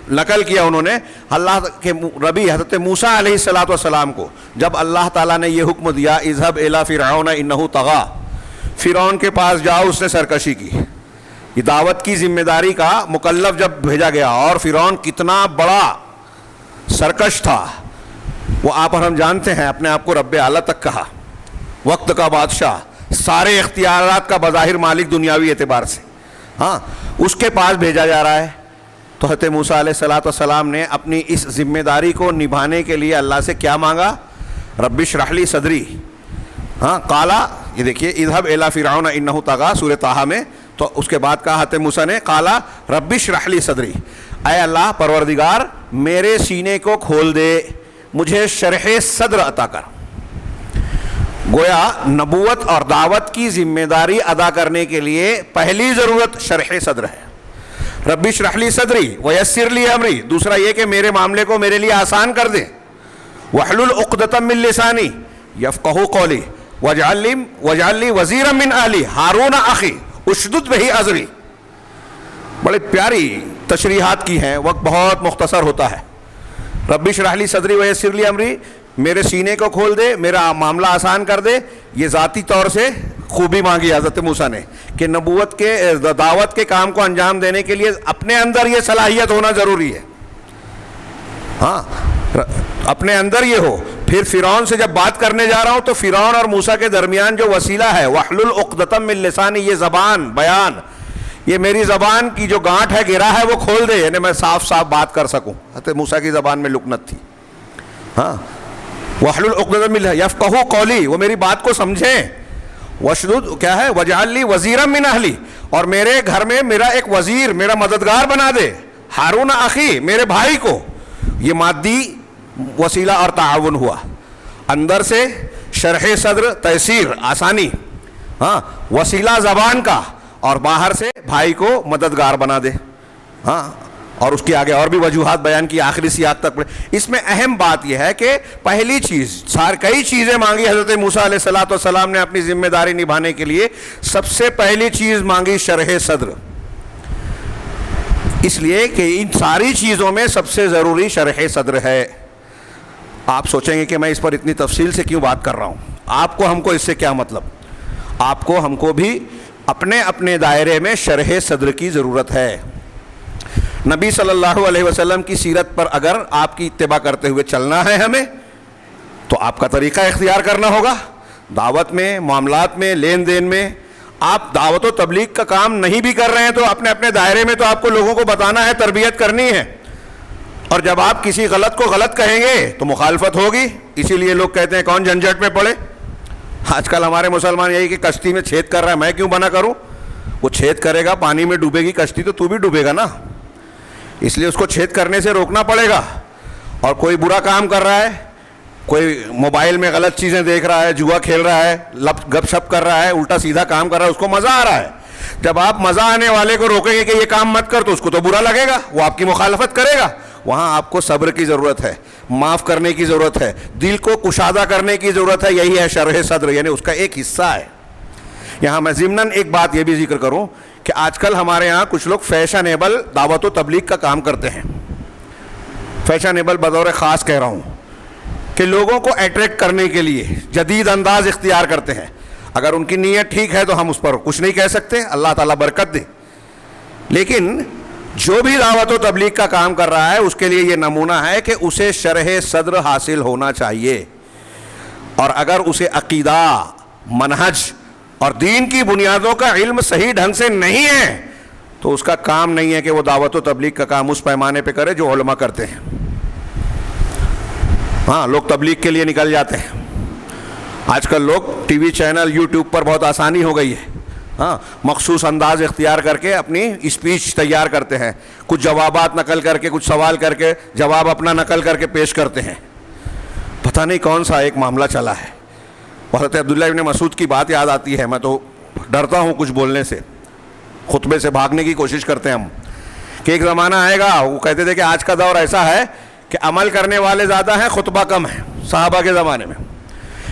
S1: نقل کیا انہوں نے اللہ کے نبی حضرت موسیٰ علیہ السلام کو، جب اللہ تعالیٰ نے یہ حکم دیا اذهب الی فرعون انہ طغی، فرعون کے پاس جاؤ اس نے سرکشی کی، یہ دعوت کی ذمہ داری کا مکلف جب بھیجا گیا، اور فرعون کتنا بڑا سرکش تھا، وہ آپ اور ہم جانتے ہیں، اپنے آپ کو رب اعلیٰ تک کہا، وقت کا بادشاہ، سارے اختیارات کا بظاہر مالک دنیاوی اعتبار سے، ہاں اس کے پاس بھیجا جا رہا ہے۔ تو حضرت موسیٰ علیہ السلام نے اپنی اس ذمہ داری کو نبھانے کے لیے اللہ سے کیا مانگا؟ رب اشرح لی صدری، ہاں قالا، یہ دیکھیے اذهب الی فرعون انہ طغی سورہ طٰہٰ میں، تو اس کے بعد کہا حضرت موسیٰ نے قالا رب اشرح لی صدری، اے اللہ پروردگار میرے سینے کو کھول دے، مجھے شرح صدر عطا کر۔ گویا نبوت اور دعوت کی ذمہ داری ادا کرنے کے لیے پہلی ضرورت شرح صدر ہے۔ رب اشرح لی صدری ویسر لی امری، دوسرا یہ کہ میرے معاملے کو میرے لیے آسان کر دے، واحلل عقدۃ من لسانی یفقہوا قولی واجعل لی وزیرا من اہلی ہارون اخی اشدد بہ ازری۔ بڑی پیاری تشریحات کی ہیں، وقت بہت مختصر ہوتا ہے۔ رب اشرح لی صدری ویسر لی امری، میرے سینے کو کھول دے، میرا معاملہ آسان کر دے، یہ ذاتی طور سے خوبی مانگی حضرت موسیٰ نے کہ نبوت کے دعوت کے کام کو انجام دینے کے لیے اپنے اندر یہ صلاحیت ہونا ضروری ہے، ہاں اپنے اندر یہ ہو۔ پھر فرعون سے جب بات کرنے جا رہا ہوں تو فرعون اور موسیٰ کے درمیان جو وسیلہ ہے واحلل عقدۃ من لسانی، یہ زبان بیان، یہ میری زبان کی جو گانٹھ ہے گرا ہے وہ کھول دے، یعنی میں صاف صاف بات کر سکوں۔ حضرت موسیٰ کی زبان میں لکنت تھی، ہاں واحلل عقدۃ من یفقہوا قولی، وہ میری بات کو سمجھیں۔ وشدد کیا ہے؟ واجعل لی وزیرا من اہلی، اور میرے گھر میں میرا ایک وزیر، میرا مددگار بنا دے، ہارون اخی میرے بھائی کو۔ یہ مادی وسیلہ اور تعاون ہوا، اندر سے شرح صدر تیسیر آسانی، ہاں وسیلہ زبان کا، اور باہر سے بھائی کو مددگار بنا دے، ہاں اور اس کی آگے اور بھی وجوہات بیان کی، آخری سیاق تک پڑھے۔ اس میں اہم بات یہ ہے کہ پہلی چیز، کئی چیزیں مانگی حضرت موسیٰ علیہ السلام نے اپنی ذمہ داری نبھانے کے لیے، سب سے پہلی چیز مانگی شرح صدر، اس لیے کہ ان ساری چیزوں میں سب سے ضروری شرح صدر ہے۔ آپ سوچیں گے کہ میں اس پر اتنی تفصیل سے کیوں بات کر رہا ہوں، آپ کو ہم کو اس سے کیا مطلب؟ آپ کو ہم کو بھی اپنے اپنے دائرے میں شرح صدر کی ضرورت ہے۔ نبی صلی اللہ علیہ وسلم کی سیرت پر اگر آپ کی اتباع کرتے ہوئے چلنا ہے ہمیں، تو آپ کا طریقہ اختیار کرنا ہوگا۔ دعوت میں، معاملات میں، لین دین میں، آپ دعوت و تبلیغ کا کام نہیں بھی کر رہے ہیں تو اپنے اپنے دائرے میں تو آپ کو لوگوں کو بتانا ہے، تربیت کرنی ہے، اور جب آپ کسی غلط کو غلط کہیں گے تو مخالفت ہوگی۔ اسی لیے لوگ کہتے ہیں کون جھنجھٹ میں پڑے۔ آج کل ہمارے مسلمان یہی کہ کشتی میں چھید کر رہا ہے، میں کیوں منع کروں؟ وہ چھید کرے گا، پانی میں ڈوبے گی کشتی تو بھی ڈوبے گا نا، اس لیے اس کو چھید کرنے سے روکنا پڑے گا۔ اور کوئی برا کام کر رہا ہے، کوئی موبائل میں غلط چیزیں دیکھ رہا ہے، جوا کھیل رہا ہے، گپ شپ کر رہا ہے، الٹا سیدھا کام کر رہا ہے، اس کو مزہ آ رہا ہے۔ جب آپ مزہ آنے والے کو روکیں گے کہ یہ کام مت کر تو اس کو تو برا لگے گا، وہ آپ کی مخالفت کرے گا۔ وہاں آپ کو صبر کی ضرورت ہے، معاف کرنے کی ضرورت ہے، دل کو کشادہ کرنے کی ضرورت ہے، یہی ہے شرح صدر، یعنی اس کا ایک حصہ ہے۔ یہاں میں ضمناً ایک بات یہ بھی ذکر کروں کہ آج کل ہمارے ہاں کچھ لوگ فیشنیبل دعوت و تبلیغ کا کام کرتے ہیں۔ فیشنیبل بطور خاص کہہ رہا ہوں کہ لوگوں کو اٹریکٹ کرنے کے لیے جدید انداز اختیار کرتے ہیں۔ اگر ان کی نیت ٹھیک ہے تو ہم اس پر کچھ نہیں کہہ سکتے، اللہ تعالیٰ برکت دے، لیکن جو بھی دعوت و تبلیغ کا کام کر رہا ہے اس کے لیے یہ نمونہ ہے کہ اسے شرح صدر حاصل ہونا چاہیے، اور اگر اسے عقیدہ، منہج اور دین کی بنیادوں کا علم صحیح ڈھنگ سے نہیں ہے تو اس کا کام نہیں ہے کہ وہ دعوت و تبلیغ کا کام اس پیمانے پہ کرے جو علماء کرتے ہیں۔ ہاں لوگ تبلیغ کے لیے نکل جاتے ہیں، آج کل لوگ ٹی وی چینل، یوٹیوب پر بہت آسانی ہو گئی ہے، ہاں مخصوص انداز اختیار کر کے اپنی اسپیچ تیار کرتے ہیں، کچھ جوابات نقل کر کے، کچھ سوال کر کے جواب اپنا نقل کر کے پیش کرتے ہیں. پتہ نہیں کون سا ایک معاملہ چلا ہے. حضرت عبداللہ ابن مسعود کی بات یاد آتی ہے. میں تو ڈرتا ہوں کچھ بولنے سے، خطبے سے بھاگنے کی کوشش کرتے ہیں ہم، کہ ایک زمانہ آئے گا، وہ کہتے تھے کہ آج کا دور ایسا ہے کہ عمل کرنے والے زیادہ ہیں، خطبہ کم ہے. صحابہ کے زمانے میں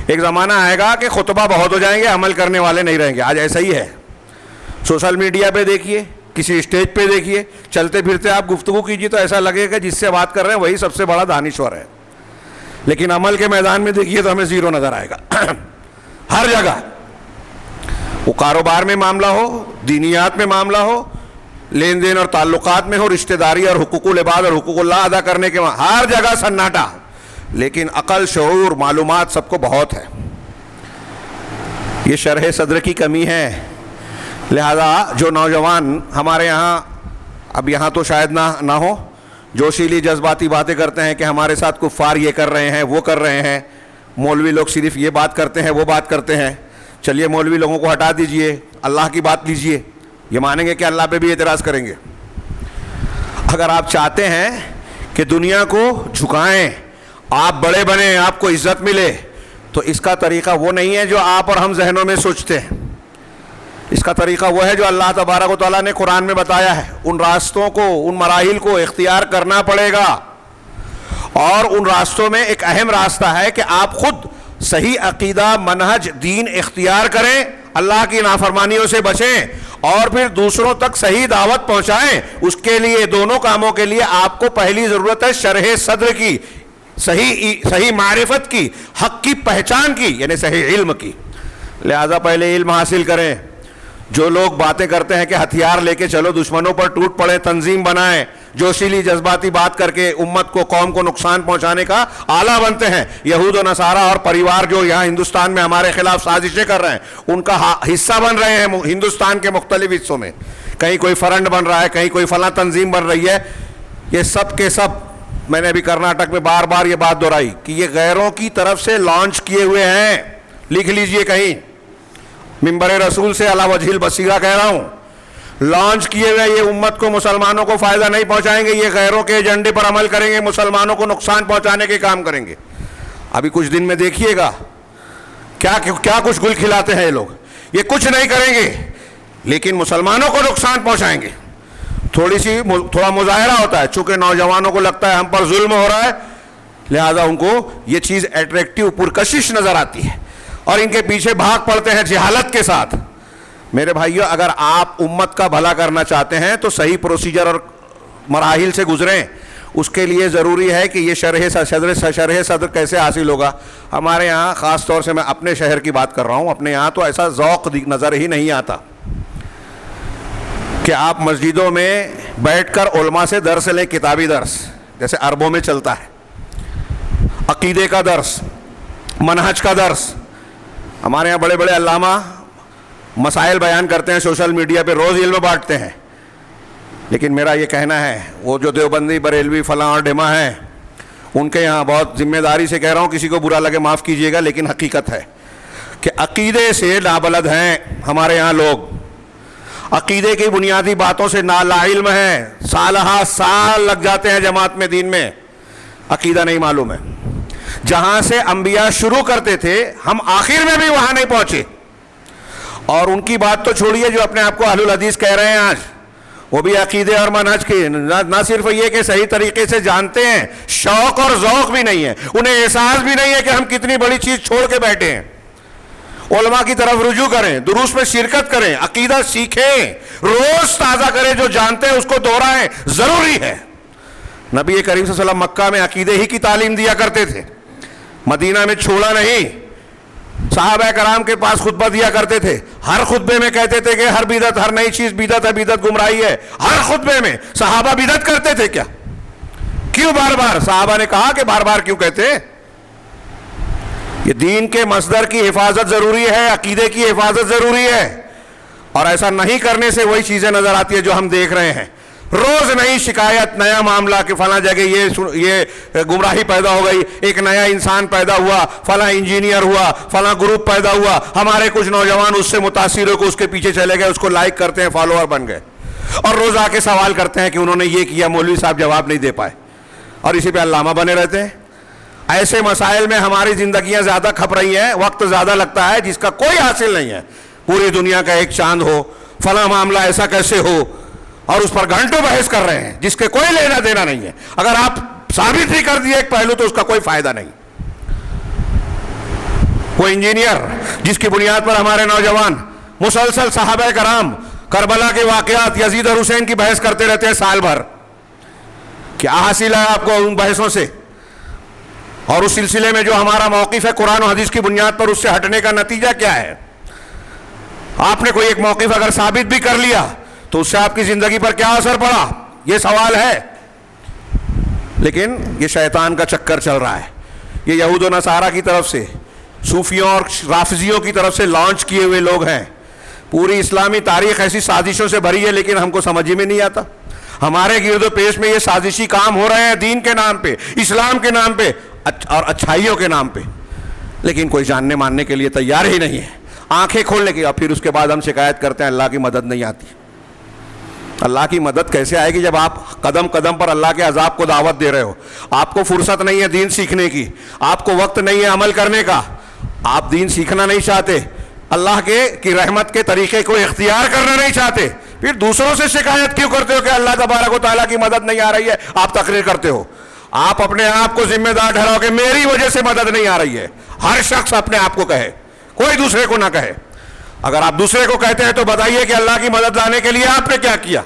S1: ایک زمانہ آئے گا کہ خطبہ بہت ہو جائیں گے، عمل کرنے والے نہیں رہیں گے. آج ایسا ہی ہے. سوشل میڈیا پہ دیکھیے، کسی اسٹیج پہ دیکھیے، چلتے پھرتے آپ گفتگو کیجیے تو ایسا لگے گا جس سے بات کر رہے ہیں وہی سب سے بڑا دانشور ہے. لیکن عمل کے میدان میں دیکھیے تو ہمیں زیرو نظر آئے گا. ہر جگہ، وہ کاروبار میں معاملہ ہو، دینیات میں معاملہ ہو، لین دین اور تعلقات میں ہو، رشتہ داری اور حقوق العباد اور حقوق اللہ ادا کرنے کے ہر جگہ سناٹا. لیکن عقل، شعور، معلومات سب کو بہت ہے. یہ شرح صدر کی کمی ہے. لہذا جو نوجوان ہمارے یہاں، اب یہاں تو شاید نہ ہو، جوشیلی جذباتی باتیں کرتے ہیں کہ ہمارے ساتھ کفار یہ کر رہے ہیں، وہ کر رہے ہیں، مولوی لوگ صرف یہ بات کرتے ہیں، وہ بات کرتے ہیں. چلیے مولوی لوگوں کو ہٹا دیجئے، اللہ کی بات لیجئے. یہ مانیں گے کہ اللہ پہ بھی اعتراض کریں گے. اگر آپ چاہتے ہیں کہ دنیا کو جھکائیں، آپ بڑے بنیں، آپ کو عزت ملے، تو اس کا طریقہ وہ نہیں ہے جو آپ اور ہم ذہنوں میں سوچتے ہیں. اس کا طریقہ وہ ہے جو اللہ تبارک و تعالیٰ نے قرآن میں بتایا ہے. ان راستوں کو، ان مراحل کو اختیار کرنا پڑے گا. اور ان راستوں میں ایک اہم راستہ ہے کہ آپ خود صحیح عقیدہ، منہج، دین اختیار کریں، اللہ کی نافرمانیوں سے بچیں، اور پھر دوسروں تک صحیح دعوت پہنچائیں. اس کے لیے، دونوں کاموں کے لیے آپ کو پہلی ضرورت ہے شرح صدر کی، صحیح معرفت کی، حق کی پہچان کی، یعنی صحیح علم کی. لہذا پہلے علم حاصل کریں. جو لوگ باتیں کرتے ہیں کہ ہتھیار لے کے چلو دشمنوں پر ٹوٹ پڑے، تنظیم بنائیں، جوشیلی جذباتی بات کر کے امت کو، قوم کو نقصان پہنچانے کا آلہ بنتے ہیں. یہود و نصارہ اور پریوار جو یہاں ہندوستان میں ہمارے خلاف سازشیں کر رہے ہیں، ان کا حصہ بن رہے ہیں ہندوستان کے مختلف حصوں میں. کہیں کوئی فرنٹ بن رہا ہے، کہیں کوئی فلاں تنظیم بن رہی ہے. یہ سب کے سب، میں نے ابھی کرناٹک میں بار بار یہ بات دہرائی کہ یہ غیروں کی طرف سے لانچ کیے ہوئے ہیں. لکھ لیجئے کہیں، منبر رسول سے علی وجہ البصیرہ کہہ رہا ہوں، لانچ کیے ہوئے. یہ امت کو، مسلمانوں کو فائدہ نہیں پہنچائیں گے. یہ غیروں کے ایجنڈے پر عمل کریں گے، مسلمانوں کو نقصان پہنچانے کے کام کریں گے. ابھی کچھ دن میں دیکھیے گا کیا کچھ گل کھلاتے ہیں یہ لوگ. یہ کچھ نہیں کریں گے لیکن مسلمانوں کو نقصان پہنچائیں گے. تھوڑا مظاہرہ ہوتا ہے، چونکہ نوجوانوں کو لگتا ہے ہم پر ظلم ہو رہا ہے، لہذا ان کو یہ چیز اٹریکٹیو، پرکشش نظر آتی ہے اور ان کے پیچھے بھاگ پڑتے ہیں جہالت کے ساتھ. میرے بھائیو، اگر آپ امت کا بھلا کرنا چاہتے ہیں تو صحیح پروسیجر اور مراحل سے گزریں. اس کے لیے ضروری ہے کہ یہ شرح صدر کیسے حاصل ہوگا. ہمارے یہاں خاص طور سے میں اپنے شہر کی بات کر رہا ہوں، اپنے یہاں تو ایسا ذوق نظر ہی نہیں آتا کہ آپ مسجدوں میں بیٹھ کر علماء سے درس لیں، کتابی درس جیسے عربوں میں چلتا ہے، عقیدے کا درس، منہج کا درس. ہمارے یہاں بڑے بڑے علامہ مسائل بیان کرتے ہیں سوشل میڈیا پہ، روز علم بانٹتے ہیں. لیکن میرا یہ کہنا ہے، وہ جو دیوبندی، بریلوی، فلاں اور ڈھما ہیں، ان کے یہاں بہت ذمہ داری سے کہہ رہا ہوں، کسی کو برا لگے معاف کیجئے گا، لیکن حقیقت ہے کہ عقیدے سے نابلد ہیں ہمارے یہاں لوگ. عقیدے کی بنیادی باتوں سے لا علم ہیں. سال لگ جاتے ہیں جماعت میں، دین میں، عقیدہ نہیں معلوم ہے. جہاں سے انبیاء شروع کرتے تھے ہم آخر میں بھی وہاں نہیں پہنچے. اور ان کی بات تو چھوڑیے جو اپنے آپ کو اہل الحدیث کہہ رہے ہیں آج، وہ بھی عقیدے اور منہج کے نہ صرف یہ کہ صحیح طریقے سے جانتے ہیں، شوق اور ذوق بھی نہیں ہے، انہیں احساس بھی نہیں ہے کہ ہم کتنی بڑی چیز چھوڑ کے بیٹھے ہیں. علماء کی طرف رجوع کریں، دروس میں شرکت کریں، عقیدہ سیکھیں، روز تازہ کریں، جو جانتے ہیں اس کو دہرائیں، ضروری ہے. نبی کریم صلی اللہ علیہ وسلم مکہ میں عقیدے ہی کی تعلیم دیا کرتے تھے، مدینہ میں چھوڑا نہیں. صحابہ کرام کے پاس خطبہ دیا کرتے تھے، ہر خطبے میں کہتے تھے کہ ہر بدعت، ہر نئی چیز بدعت ہے، بدعت گمراہی ہے. ہر خطبے میں صحابہ بدعت کرتے تھے کیا؟ کیوں بار بار؟ صحابہ نے کہا کہ بار بار کیوں کہتے؟ یہ دین کے مصدر کی حفاظت ضروری ہے، عقیدے کی حفاظت ضروری ہے. اور ایسا نہیں کرنے سے وہی چیزیں نظر آتی ہیں جو ہم دیکھ رہے ہیں. روز نئی شکایت, نیا معاملہ کہ فلاں جگہ یہ گمراہی پیدا ہو گئی, ایک نیا انسان پیدا ہوا, فلاں انجینئر ہوا, فلاں گروپ پیدا ہوا, ہمارے کچھ نوجوان اس سے متاثر ہو کے اس کے پیچھے چلے گئے, اس کو لائک کرتے ہیں, فالوور بن گئے, اور روز آ کے سوال کرتے ہیں کہ انہوں نے یہ کیا, مولوی صاحب جواب نہیں دے پائے, اور اسی پہ علامہ بنے رہتے ہیں. ایسے مسائل میں ہماری زندگیاں زیادہ کھپ رہی ہیں, وقت زیادہ لگتا ہے, جس کا کوئی حاصل نہیں ہے. پوری دنیا کا ایک چاند ہو, فلاں معاملہ ایسا کیسے ہو, اور اس پر گھنٹوں بحث کر رہے ہیں جس کے کوئی لینا دینا نہیں ہے. اگر آپ ثابت ہی کر دیے ایک پہلو تو اس کا کوئی فائدہ نہیں. وہ انجینئر جس کی بنیاد پر ہمارے نوجوان مسلسل صحابہ کرام کربلا کے واقعات, یزید اور حسین کی بحث کرتے رہتے ہیں سال بھر, کیا حاصل ہے آپ کو ان بحثوں سے؟ اور اس سلسلے میں جو ہمارا موقف ہے قرآن و حدیث کی بنیاد پر, اس سے ہٹنے کا نتیجہ کیا ہے؟ آپ نے کوئی ایک موقف اگر ثابت بھی کر لیا تو اس سے آپ کی زندگی پر کیا اثر پڑا, یہ سوال ہے. لیکن یہ شیطان کا چکر چل رہا ہے. یہ یہود و نصارہ کی طرف سے, صوفیوں اور رافضیوں کی طرف سے لانچ کیے ہوئے لوگ ہیں. پوری اسلامی تاریخ ایسی سازشوں سے بھری ہے, لیکن ہم کو سمجھ میں نہیں آتا. ہمارے گرد و پیش میں یہ سازشی کام ہو رہے ہیں دین کے نام پہ, اسلام کے نام پہ اور اچھائیوں کے نام پہ, لیکن کوئی جاننے ماننے کے لیے تیار ہی نہیں ہے, آنکھیں کھولنے کی. اور پھر اس کے بعد ہم شکایت کرتے ہیں اللہ کی مدد نہیں آتی. اللہ کی مدد کیسے آئے گی جب آپ قدم قدم پر اللہ کے عذاب کو دعوت دے رہے ہو؟ آپ کو فرصت نہیں ہے دین سیکھنے کی, آپ کو وقت نہیں ہے عمل کرنے کا, آپ دین سیکھنا نہیں چاہتے, اللہ کی رحمت کے طریقے کو اختیار کرنا نہیں چاہتے, پھر دوسروں سے شکایت کیوں کرتے ہو کہ اللہ تبارک و تعالیٰ کی مدد نہیں آ رہی ہے؟ آپ تقریر کرتے ہو, آپ اپنے آپ کو ذمہ دار ٹھہراؤ کہ میری وجہ سے مدد نہیں آ رہی ہے. ہر شخص اپنے آپ کو کہے, کوئی دوسرے کو نہ کہے. اگر آپ دوسرے کو کہتے ہیں تو بتائیے کہ اللہ کی مدد لانے کے لیے آپ نے کیا کیا,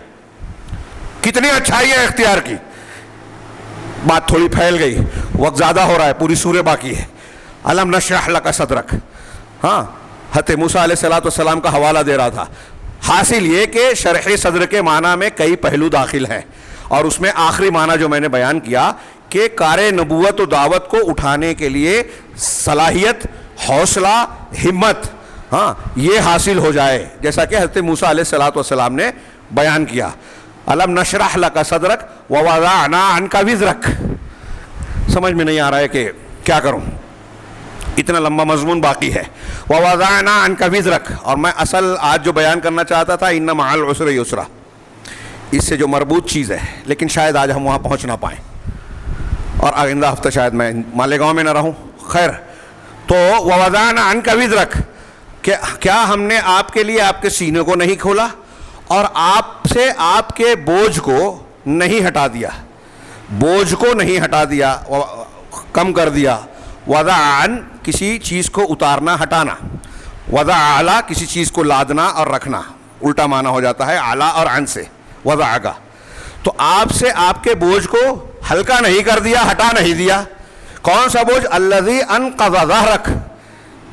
S1: کتنی اچھائیاں اختیار کی. بات تھوڑی پھیل گئی, وقت زیادہ ہو رہا ہے, پوری سورہ باقی ہے. الم نشرح لک صدرک, ہاں حضرت موسیٰ علیہ السلام کا حوالہ دے رہا تھا. حاصل یہ کہ شرح صدر کے معنی میں کئی پہلو داخل ہیں, اور اس میں آخری معنی جو میں نے بیان کیا کہ کار نبوت و دعوت کو اٹھانے کے لیے صلاحیت, حوصلہ, ہمت, ہاں یہ حاصل ہو جائے, جیسا کہ حضرت موسیٰ علیہ السلام نے بیان کیا. الم نشرح لک صدرک ووضعنا عنک وزرک. سمجھ میں نہیں آ رہا ہے کہ کیا کروں, اتنا لمبا مضمون باقی ہے. ووضعنا عنک وزرک, اور میں اصل آج جو بیان کرنا چاہتا تھا ان مع العسر یسرا, اس سے جو مربوط چیز ہے, لیکن شاید آج ہم وہاں پہنچ نہ پائیں, اور آئندہ ہفتہ شاید میں مالیگاؤں میں نہ رہوں. خیر, تو ووضعنا عنک وزرک, کہ کیا ہم نے آپ کے لیے آپ کے سینے کو نہیں کھولا اور آپ سے آپ کے بوجھ کو نہیں ہٹا دیا, بوجھ کو نہیں ہٹا دیا, کم کر دیا. وضعن کسی چیز کو اتارنا, ہٹانا. وضع اعلیٰ کسی چیز کو لادنا اور رکھنا, الٹا معنی ہو جاتا ہے اعلیٰ اور عن سے, وضع کا. تو آپ سے آپ کے بوجھ کو ہلکا نہیں کر دیا, ہٹا نہیں دیا. کون سا بوجھ؟ الذی انقض ظہرک,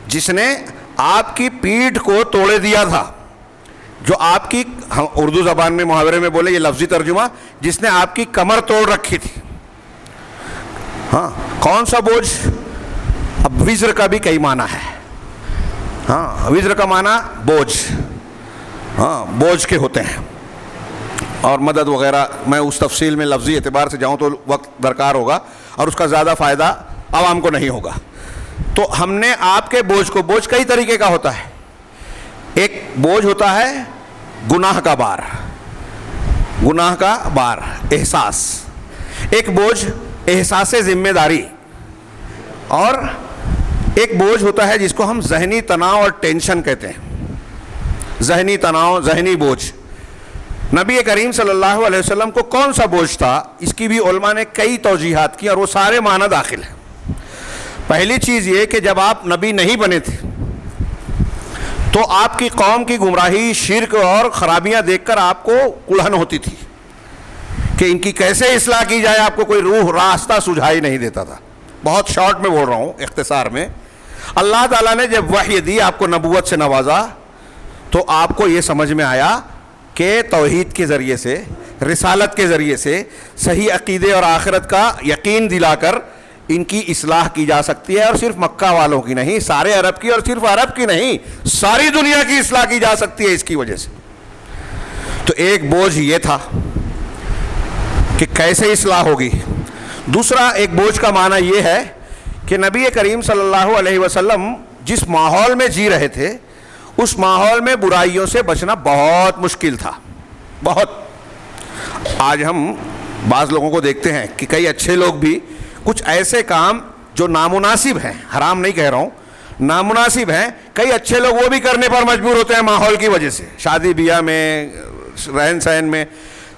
S1: جس نے آپ کی پیٹھ کو توڑے دیا تھا, جو آپ کی, ہم اردو زبان میں محاورے میں بولے, یہ لفظی ترجمہ, جس نے آپ کی کمر توڑ رکھی تھی. ہاں کون سا بوجھ؟ اب وزر کا بھی کئی معنی ہے. ہاں وزر کا معنی بوجھ, ہاں بوجھ کے ہوتے ہیں, اور مدد وغیرہ میں اس تفصیل میں لفظی اعتبار سے جاؤں تو وقت درکار ہوگا, اور اس کا زیادہ فائدہ عوام کو نہیں ہوگا. تو ہم نے آپ کے بوجھ کو, بوجھ کئی طریقے کا ہوتا ہے. ایک بوجھ ہوتا ہے گناہ کا بار, گناہ کا بار, احساس. ایک بوجھ احساس ذمہ داری, اور ایک بوجھ ہوتا ہے جس کو ہم ذہنی تناؤ اور ٹینشن کہتے ہیں. ذہنی تناؤ, ذہنی بوجھ. نبی کریم صلی اللہ علیہ وسلم کو کون سا بوجھ تھا, اس کی بھی علماء نے کئی توجیحات کی, اور وہ سارے معنی داخل ہیں. پہلی چیز یہ کہ جب آپ نبی نہیں بنے تھے تو آپ کی قوم کی گمراہی, شرک اور خرابیاں دیکھ کر آپ کو الجھن ہوتی تھی کہ ان کی کیسے اصلاح کی جائے. آپ کو کوئی روح راستہ سجھائی نہیں دیتا تھا. بہت شارٹ میں بول رہا ہوں, اختصار میں. اللہ تعالیٰ نے جب وحی دی, آپ کو نبوت سے نوازا, تو آپ کو یہ سمجھ میں آیا کہ توحید کے ذریعے سے, رسالت کے ذریعے سے صحیح عقیدے اور آخرت کا یقین دلا کر ان کی اصلاح کی جا سکتی ہے, اور صرف مکہ والوں کی نہیں, سارے عرب کی, اور صرف عرب کی نہیں, ساری دنیا کی اصلاح کی جا سکتی ہے اس کی وجہ سے. تو ایک بوجھ یہ تھا. کہ کیسے اصلاح ہوگی. دوسرا ایک بوجھ کا معنی یہ ہے کہ نبی کریم صلی اللہ علیہ وسلم جس ماحول میں جی رہے تھے اس ماحول میں برائیوں سے بچنا بہت مشکل تھا. بہت. آج ہم بعض لوگوں کو دیکھتے ہیں کہ کئی اچھے لوگ بھی کچھ ایسے کام جو نامناسب ہیں, حرام نہیں کہہ رہا ہوں, نامناسب ہیں, کئی اچھے لوگ وہ بھی کرنے پر مجبور ہوتے ہیں ماحول کی وجہ سے. شادی بیاہ میں, رہن سہن میں.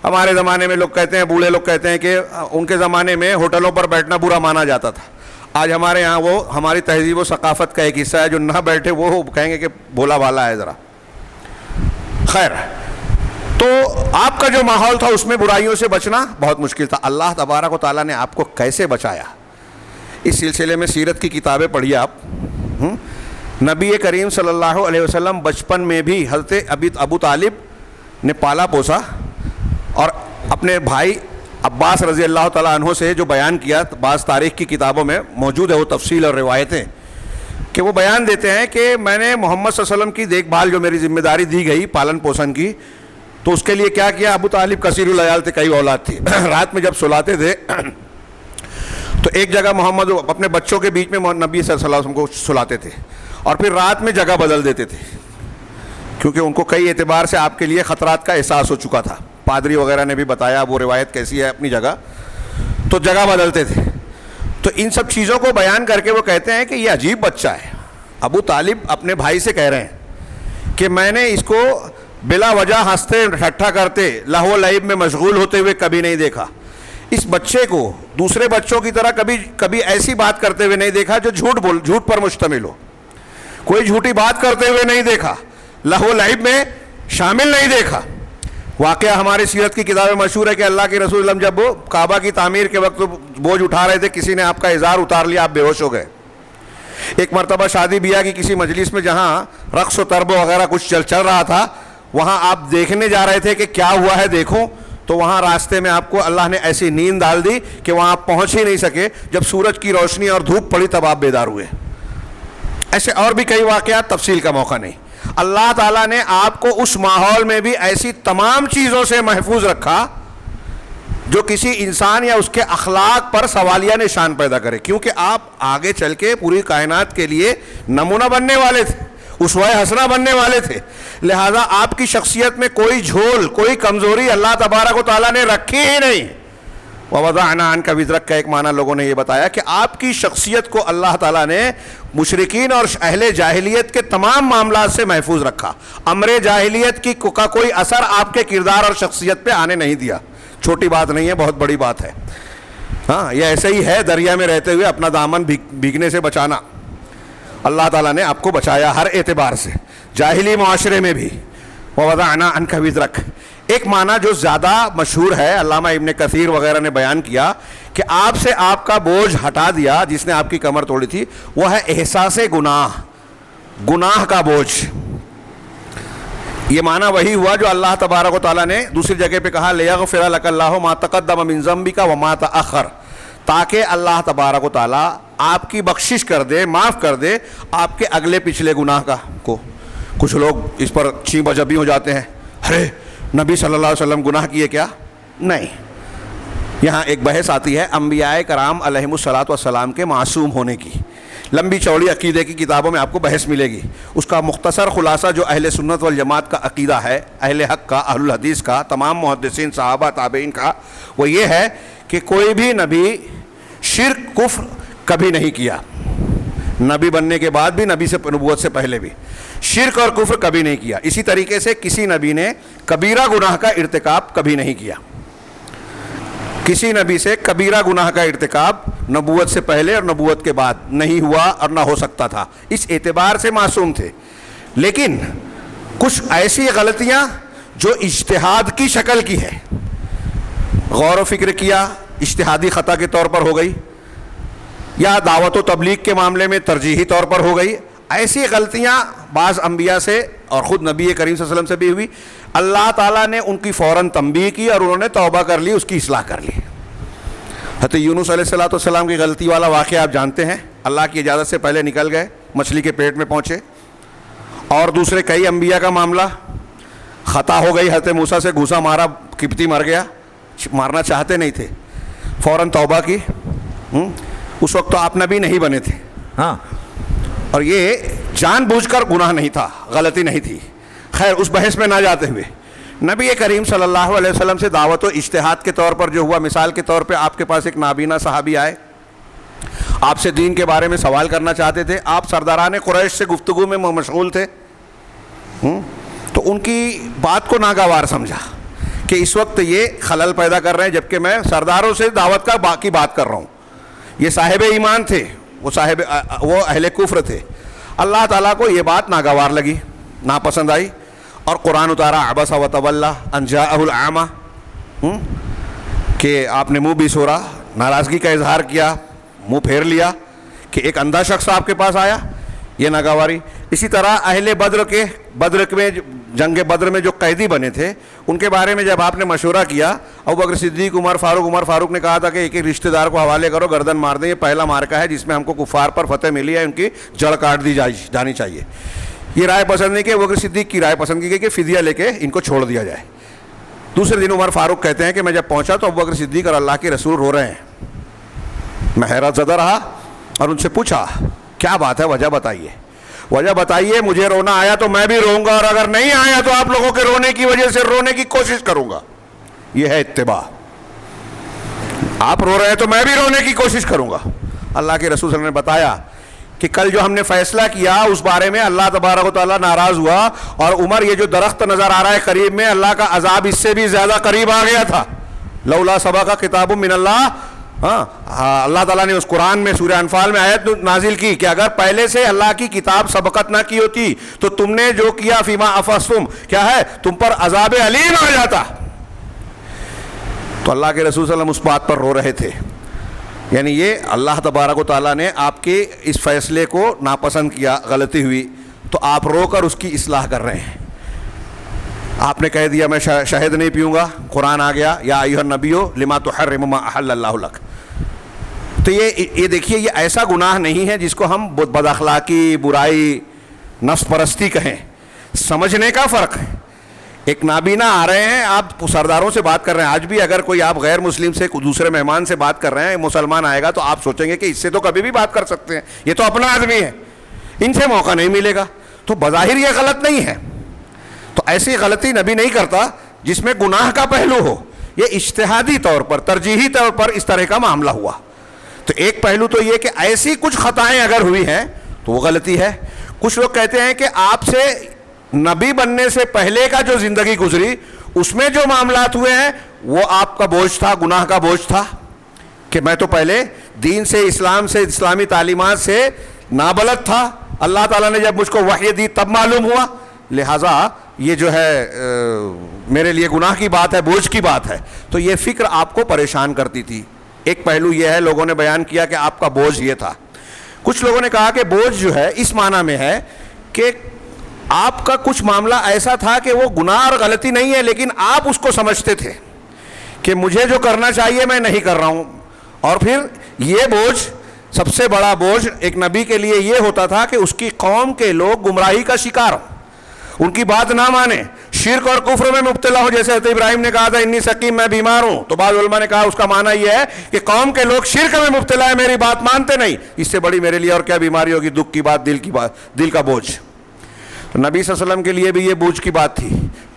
S1: ہمارے زمانے میں لوگ کہتے ہیں, بوڑھے لوگ کہتے ہیں کہ ان کے زمانے میں ہوٹلوں پر بیٹھنا برا مانا جاتا تھا. آج ہمارے یہاں وہ ہماری تہذیب و ثقافت کا ایک حصہ ہے, جو نہ بیٹھے وہ کہیں گے کہ بھولا بھالا ہے ذرا. خیر, تو آپ کا جو ماحول تھا اس میں برائیوں سے بچنا بہت مشکل تھا. اللہ تبارک و تعالیٰ نے آپ کو کیسے بچایا, اس سلسلے میں سیرت کی کتابیں پڑھیے آپ. نبی کریم صلی اللہ علیہ وسلم بچپن میں بھی حضرت ابو طالب نے پالا پوسا, اور اپنے بھائی عباس رضی اللہ تعالیٰ عنہ سے جو بیان کیا, بعض تاریخ کی کتابوں میں موجود ہے وہ تفصیل اور روایتیں, کہ وہ بیان دیتے ہیں کہ میں نے محمد صلی اللہ علیہ وسلم کی دیکھ بھال, جو میری ذمہ داری دی گئی پالن پوشن کی, تو اس کے لیے کیا کیا. ابو طالب کثیر العیال تھے, کئی اولاد تھی. رات میں جب سلاتے تھے تو ایک جگہ محمد اپنے بچوں کے بیچ میں نبی صلی اللہ علیہ وسلم کو سلاتے تھے, اور پھر رات میں جگہ بدل دیتے تھے, کیونکہ ان کو کئی اعتبار سے آپ کے لیے خطرات کا احساس ہو چکا تھا. پادری وغیرہ نے بھی بتایا وہ روایت کیسی ہے اپنی جگہ, تو جگہ بدلتے تھے. تو ان سب چیزوں کو بیان کر کے وہ کہتے ہیں کہ یہ عجیب بچہ ہے. ابو طالب اپنے بھائی سے کہہ رہے ہیں کہ میں نے اس کو بلا وجہ ہنستے ٹھٹھا کرتے, لہو و لعب میں مشغول ہوتے ہوئے کبھی نہیں دیکھا. اس بچے کو دوسرے بچوں کی طرح کبھی ایسی بات کرتے ہوئے نہیں دیکھا جو جھوٹ پر مشتمل ہو. کوئی جھوٹی بات کرتے ہوئے نہیں دیکھا, لہو و لعب میں شامل نہیں دیکھا. واقعہ ہماری سیرت کی کتابیں مشہور ہے کہ اللہ کے رسول اللہ جب وہ کعبہ کی تعمیر کے وقت بوجھ اٹھا رہے تھے, کسی نے آپ کا ازار اتار لیا, آپ بے ہوش ہو گئے. ایک مرتبہ شادی بیاہ کی کسی مجلس میں جہاں رقص و طرب وغیرہ کچھ چل رہا تھا, وہاں آپ دیکھنے جا رہے تھے کہ کیا ہوا ہے دیکھو, تو وہاں راستے میں آپ کو اللہ نے ایسی نیند ڈال دی کہ وہاں آپ پہنچ ہی نہیں سکے. جب سورج کی روشنی اور دھوپ پڑی تب آپ بیدار ہوئے. ایسے اور بھی کئی واقعات, تفصیل کا موقع نہیں. اللہ تعالیٰ نے آپ کو اس ماحول میں بھی ایسی تمام چیزوں سے محفوظ رکھا جو کسی انسان یا اس کے اخلاق پر سوالیہ نشان پیدا کرے, کیونکہ آپ آگے چل کے پوری کائنات کے لیے نمونہ بننے والے تھے, اسوہ حسنہ بننے والے تھے. لہذا آپ کی شخصیت میں کوئی جھول, کوئی کمزوری اللہ تبارک و تعالیٰ نے رکھی ہی نہیں. وَوَضَعْنَا عَنْكَ وِزْرَكَ کا ایک معنی لوگوں نے یہ بتایا کہ آپ کی شخصیت کو اللہ تعالیٰ نے مشرکین اور اہل جاہلیت کے تمام معاملات سے محفوظ رکھا. امر جاہلیت کا کوئی اثر آپ کے کردار اور شخصیت پہ آنے نہیں دیا. چھوٹی بات نہیں ہے, بہت بڑی بات ہے. ہاں, یہ ایسے ہی ہے دریا میں رہتے ہوئے اپنا دامن بھیگنے سے بچانا. اللہ تعالیٰ نے آپ کو بچایا ہر اعتبار سے, جاہلی معاشرے میں بھی. وَوَضَعْنَا عَنْكَ وِزْرَكَ ایک معنی جو زیادہ مشہور ہے, علامہ ابن کثیر وغیرہ نے بیان کیا کہ آپ سے آپ کا بوجھ ہٹا دیا جس نے آپ کی کمر توڑی تھی, وہ ہے احساس گناہ, گناہ کا بوجھ. یہ معنی وہی ہوا جو اللہ تبارک و تعالیٰ نے دوسری جگہ پہ کہا لِيَغْفِرَ لَكَ اللَّهُ مَا تَقَدَّمَ مِن ذَنبِكَ وَمَا تَأَخَّرَ, تاکہ اللہ تبارک و تعالیٰ آپ کی بخشش کر دے, معاف کر دے آپ کے اگلے پچھلے گناہ کو. کچھ لوگ اس پر چیں بجبی ہو جاتے ہیں, ارے نبی صلی اللہ علیہ وسلم گناہ کیے کیا؟ نہیں. یہاں ایک بحث آتی ہے انبیاء کرام علیہم الصلاۃ والسلام کے معصوم ہونے کی. لمبی چوڑی عقیدے کی کتابوں میں آپ کو بحث ملے گی. اس کا مختصر خلاصہ جو اہل سنت والجماعت کا عقیدہ ہے, اہل حق کا, اہل الحدیث کا, تمام محدثین صحابہ تابعین کا, وہ یہ ہے کہ کوئی بھی نبی شرک کفر کبھی نہیں کیا. نبی بننے کے بعد بھی, نبی سے نبوت سے پہلے بھی شرک اور کفر کبھی نہیں کیا. اسی طریقے سے کسی نبی نے کبیرہ گناہ کا ارتکاب کبھی نہیں کیا. کسی نبی سے کبیرہ گناہ کا ارتکاب نبوت سے پہلے اور نبوت کے بعد نہیں ہوا اور نہ ہو سکتا تھا. اس اعتبار سے معصوم تھے. لیکن کچھ ایسی غلطیاں جو اجتہاد کی شکل کی ہے, غور و فکر کیا, اجتہادی خطا کے طور پر ہو گئی, یا دعوت و تبلیغ کے معاملے میں ترجیحی طور پر ہو گئی, ایسی غلطیاں بعض انبیاء سے اور خود نبی کریم صلی اللہ علیہ وسلم سے بھی ہوئی. اللہ تعالیٰ نے ان کی فوراً تنبیہ کی اور انہوں نے توبہ کر لی, اس کی اصلاح کر لی. حضرت یونس علیہ السلام کی غلطی والا واقعہ آپ جانتے ہیں, اللہ کی اجازت سے پہلے نکل گئے, مچھلی کے پیٹ میں پہنچے. اور دوسرے کئی انبیاء کا معاملہ, خطا ہو گئی, حضرت موسیٰ سے گھوسا مارا, قبطی مر گیا, مارنا چاہتے نہیں تھے, فوراً توبہ کی. اس وقت تو آپ نبی نہیں بنے تھے.
S2: ہاں,
S1: اور یہ جان بوجھ کر گناہ نہیں تھا, غلطی نہیں تھی. خیر اس بحث میں نہ جاتے ہوئے, نبی کریم صلی اللہ علیہ وسلم سے دعوت و اجتہاد کے طور پر جو ہوا, مثال کے طور پہ آپ کے پاس ایک نابینا صحابی آئے, آپ سے دین کے بارے میں سوال کرنا چاہتے تھے. آپ سرداران قریش سے گفتگو میں مشغول تھے, تو ان کی بات کو ناگوار سمجھا کہ اس وقت یہ خلل پیدا کر رہے ہیں, جبکہ میں سرداروں سے دعوت کا باقی بات کر رہا ہوں. یہ صاحب ایمان تھے, وہ اہل کفر تھے. اللہ تعالیٰ کو یہ بات ناگوار لگی, ناپسند آئی, اور قرآن اتارا عبس و تولی ان جاءہ الاعمی, کہ آپ نے منہ بھی سورا, ناراضگی کا اظہار کیا, منہ پھیر لیا کہ ایک اندھا شخص آپ کے پاس آیا, یہ ناگواری. اسی طرح اہل بدر میں, جنگ بدر میں جو قیدی بنے تھے, ان کے بارے میں جب آپ نے مشورہ کیا, ابوبکر صدیق, عمر فاروق نے کہا تھا کہ ایک ایک رشتہ دار کو حوالے کرو, گردن مار دیں, یہ پہلا مارکہ ہے جس میں ہم کو کفار پر فتح ملی ہے, ان کی جڑ کاٹ دی جانی چاہیے. یہ رائے پسند نہیں کہ ابوبکر صدیق کی رائے پسند کی گئی کہ فدیہ لے کے ان کو چھوڑ دیا جائے. دوسرے دن عمر فاروق کہتے ہیں کہ میں جب پہنچا تو ابوبکر صدیق اور اللہ کے رسول رو رہے ہیں. میں حیرت زدہ رہا اور ان سے پوچھا کیا بات ہے, وجہ بتائیے, مجھے رونا آیا تو میں بھی روں گا, اور اگر نہیں آیا تو آپ لوگوں کے رونے کی وجہ سے رونے کی کوشش کروں گا. یہ ہے اتباع. آپ رو رہے ہیں تو میں بھی رونے کی کوشش کروں گا. اللہ کے رسول صلی اللہ علیہ وسلم نے بتایا کہ کل جو ہم نے فیصلہ کیا اس بارے میں اللہ تبارک و تعالیٰ ناراض ہوا, اور عمر یہ جو درخت نظر آ رہا ہے قریب میں, اللہ کا عذاب اس سے بھی زیادہ قریب آ گیا تھا. لولا سبق کتاب من اللہ, اللہ تعالیٰ نے اس قرآن میں سورہ انفال میں آیت نازل کی کہ اگر پہلے سے اللہ کی کتاب سبقت نہ کی ہوتی تو تم نے جو کیا فیما افستم, کیا ہے, تم پر عذاب علیم آ جاتا. تو اللہ کے رسول صلی اللہ علیہ وسلم اس بات پر رو رہے تھے. یعنی یہ اللہ تبارک و تعالیٰ نے آپ کے اس فیصلے کو ناپسند کیا, غلطی ہوئی, تو آپ رو کر اس کی اصلاح کر رہے ہیں. آپ نے کہہ دیا میں شہد نہیں پیوں گا, قرآن آ گیا یا ایھا النبی لما تحرم ما احل اللہ لک. تو یہ دیکھیے, یہ ایسا گناہ نہیں ہے جس کو ہم بد اخلاقی, برائی, نفس پرستی کہیں. سمجھنے کا فرق ہے. ایک نابینا آ رہے ہیں, آپ سرداروں سے بات کر رہے ہیں. آج بھی اگر کوئی آپ غیر مسلم سے, دوسرے مہمان سے بات کر رہے ہیں, مسلمان آئے گا تو آپ سوچیں گے کہ اس سے تو کبھی بھی بات کر سکتے ہیں, یہ تو اپنا آدمی ہے, ان سے موقع نہیں ملے گا. تو بظاہر یہ غلط نہیں ہے. تو ایسی غلطی نبی نہیں کرتا جس میں گناہ کا پہلو ہو. یہ اجتہادی طور پر, ترجیحی طور پر اس طرح کا معاملہ ہوا. تو ایک پہلو تو یہ کہ ایسی کچھ خطائیں اگر ہوئی ہیں تو وہ غلطی ہے. کچھ لوگ کہتے ہیں کہ آپ سے نبی بننے سے پہلے کا جو زندگی گزری اس میں جو معاملات ہوئے ہیں وہ آپ کا بوجھ تھا, گناہ کا بوجھ تھا, کہ میں تو پہلے دین سے, اسلام سے, اسلامی تعلیمات سے نابلد تھا. اللہ تعالیٰ نے جب مجھ کو وحی دی تب معلوم ہوا, لہٰذا یہ جو ہے میرے لیے گناہ کی بات ہے, بوجھ کی بات ہے. تو یہ فکر آپ کو پریشان کرتی تھی. ایک پہلو یہ ہے, لوگوں نے بیان کیا کہ آپ کا بوجھ یہ تھا. کچھ لوگوں نے کہا کہ بوجھ جو ہے اس معنی میں ہے کہ آپ کا کچھ معاملہ ایسا تھا کہ وہ گناہ اور غلطی نہیں ہے, لیکن آپ اس کو سمجھتے تھے کہ مجھے جو کرنا چاہیے میں نہیں کر رہا ہوں. اور پھر یہ بوجھ, سب سے بڑا بوجھ ایک نبی کے لیے یہ ہوتا تھا کہ اس کی قوم کے لوگ گمراہی کا شکار ہوں, ان کی بات نہ مانیں, شرک اور کفر میں مبتلا ہوں. جیسے حضرت ابراہیم نے کہا تھا انی سقیم, میں بیمار ہوں, تو بعض علماء نے کہا اس کا معنی یہ ہے کہ قوم کے لوگ شرک میں مبتلا ہے, میری بات مانتے نہیں, اس سے بڑی میرے لیے اور کیا بیماری ہوگی, دکھ کی بات, دل کا بوجھ. تو نبی صلی اللہ علیہ وسلم کے لیے بھی یہ بوجھ کی بات تھی.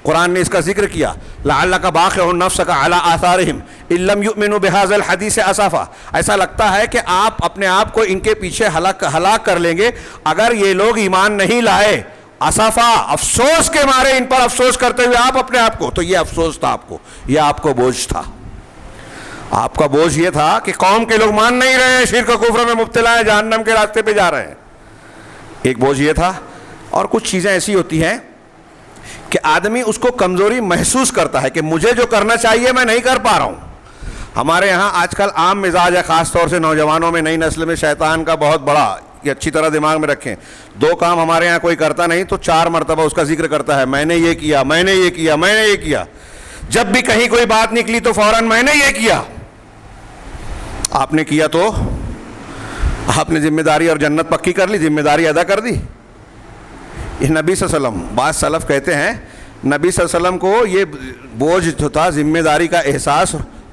S1: قرآن نے اس کا ذکر کیا, لعلک باخع نفسک علی آثارہم ان لم یؤمنوا بہذا الحدیث اسفا. ایسا لگتا ہے کہ آپ اپنے آپ کو ان کے پیچھے ہلاک کر لیں گے اگر یہ لوگ ایمان نہیں لائے. اسفا, افسوس کے مارے, ان پر افسوس کرتے ہوئے آپ اپنے آپ کو. تو یہ افسوس تھا آپ کو, یہ آپ کو بوجھ تھا. آپ کا بوجھ یہ تھا کہ قوم کے لوگ مان نہیں رہے ہیں, شرک و کفر میں مبتلا ہیں, جہنم کے راستے پہ جا رہے ہیں. ایک بوجھ یہ تھا. اور کچھ چیزیں ایسی ہوتی ہیں کہ آدمی اس کو کمزوری محسوس کرتا ہے کہ مجھے جو کرنا چاہیے میں نہیں کر پا رہا ہوں. ہمارے ہاں آج کل عام مزاج ہے, خاص طور سے نوجوانوں میں, نئی نسل میں, شیطان کا بہت بڑا, یہ اچھی طرح دماغ میں رکھیں. 2 کام ہمارے ہاں کوئی کرتا نہیں تو 4 مرتبہ اس کا ذکر کرتا ہے, میں نے یہ کیا, میں نے یہ کیا, میں نے یہ کیا. جب بھی کہیں کوئی بات نکلی تو فوراً میں نے یہ کیا. آپ نے کیا تو آپ نے ذمہ داری اور جنت پکی کر لی, ذمہ داری ادا کر دی. یہ نبی صلی اللہ علیہ وسلم, بعض سلف کہتے ہیں نبی صلی اللہ علیہ وسلم کو یہ بوجھ جو تھا, ذمہ داری کا احساس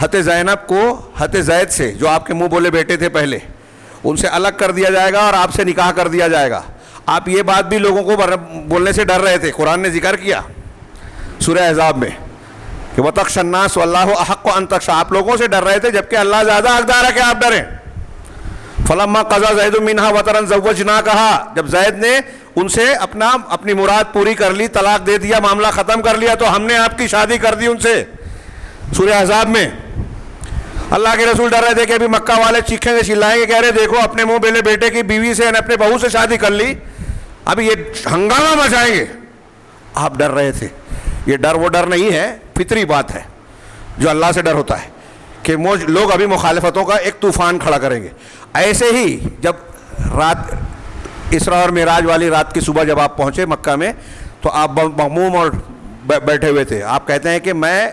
S1: حضرت زینب کو حضرت زید سے جو آپ کے منہ بولے بیٹے تھے پہلے ان سے الگ کر دیا جائے گا اور آپ سے نکاح کر دیا جائے گا. آپ یہ بات بھی لوگوں کو بولنے سے ڈر رہے تھے. قرآن نے ذکر کیا سورہ احزاب میں کہ وَتَخْشَى النَّاسَ وَاللَّهُ أَحَقُّ أَن تَخْشَىٰ. آپ لوگوں سے ڈر رہے تھے جبکہ اللہ زیادہ حقدار ہے کہ آپ ڈریں. فَلَمَّا قَضَىٰ زَيْدٌ مِّنْهَا وَطَرًا زَوَّجْنَاكَهَا. جب زید نے ان سے اپنی مراد پوری کر لی, طلاق دے دیا, معاملہ ختم کر لیا, تو ہم نے آپ کی شادی کر دی ان سے. سورہ احزاب میں اللہ کے رسول ڈر رہے تھے کہ ابھی مکہ والے چیخیں گے چلائیں گے, کہہ رہے دیکھو اپنے منہ بیلے بیٹے کی بیوی سے اپنے بہو سے شادی کر لی, ابھی یہ ہنگامہ مچائیں گے. آپ ڈر رہے تھے. یہ ڈر وہ ڈر نہیں ہے, فطری بات ہے جو اللہ سے ڈر ہوتا ہے کہ لوگ ابھی مخالفتوں کا ایک طوفان کھڑا کریں گے. ایسے ہی جب رات اسراء اور معراج والی رات کی صبح جب آپ پہنچے مکہ میں تو آپ مغموم اور بیٹھے ہوئے تھے. آپ کہتے ہیں کہ میں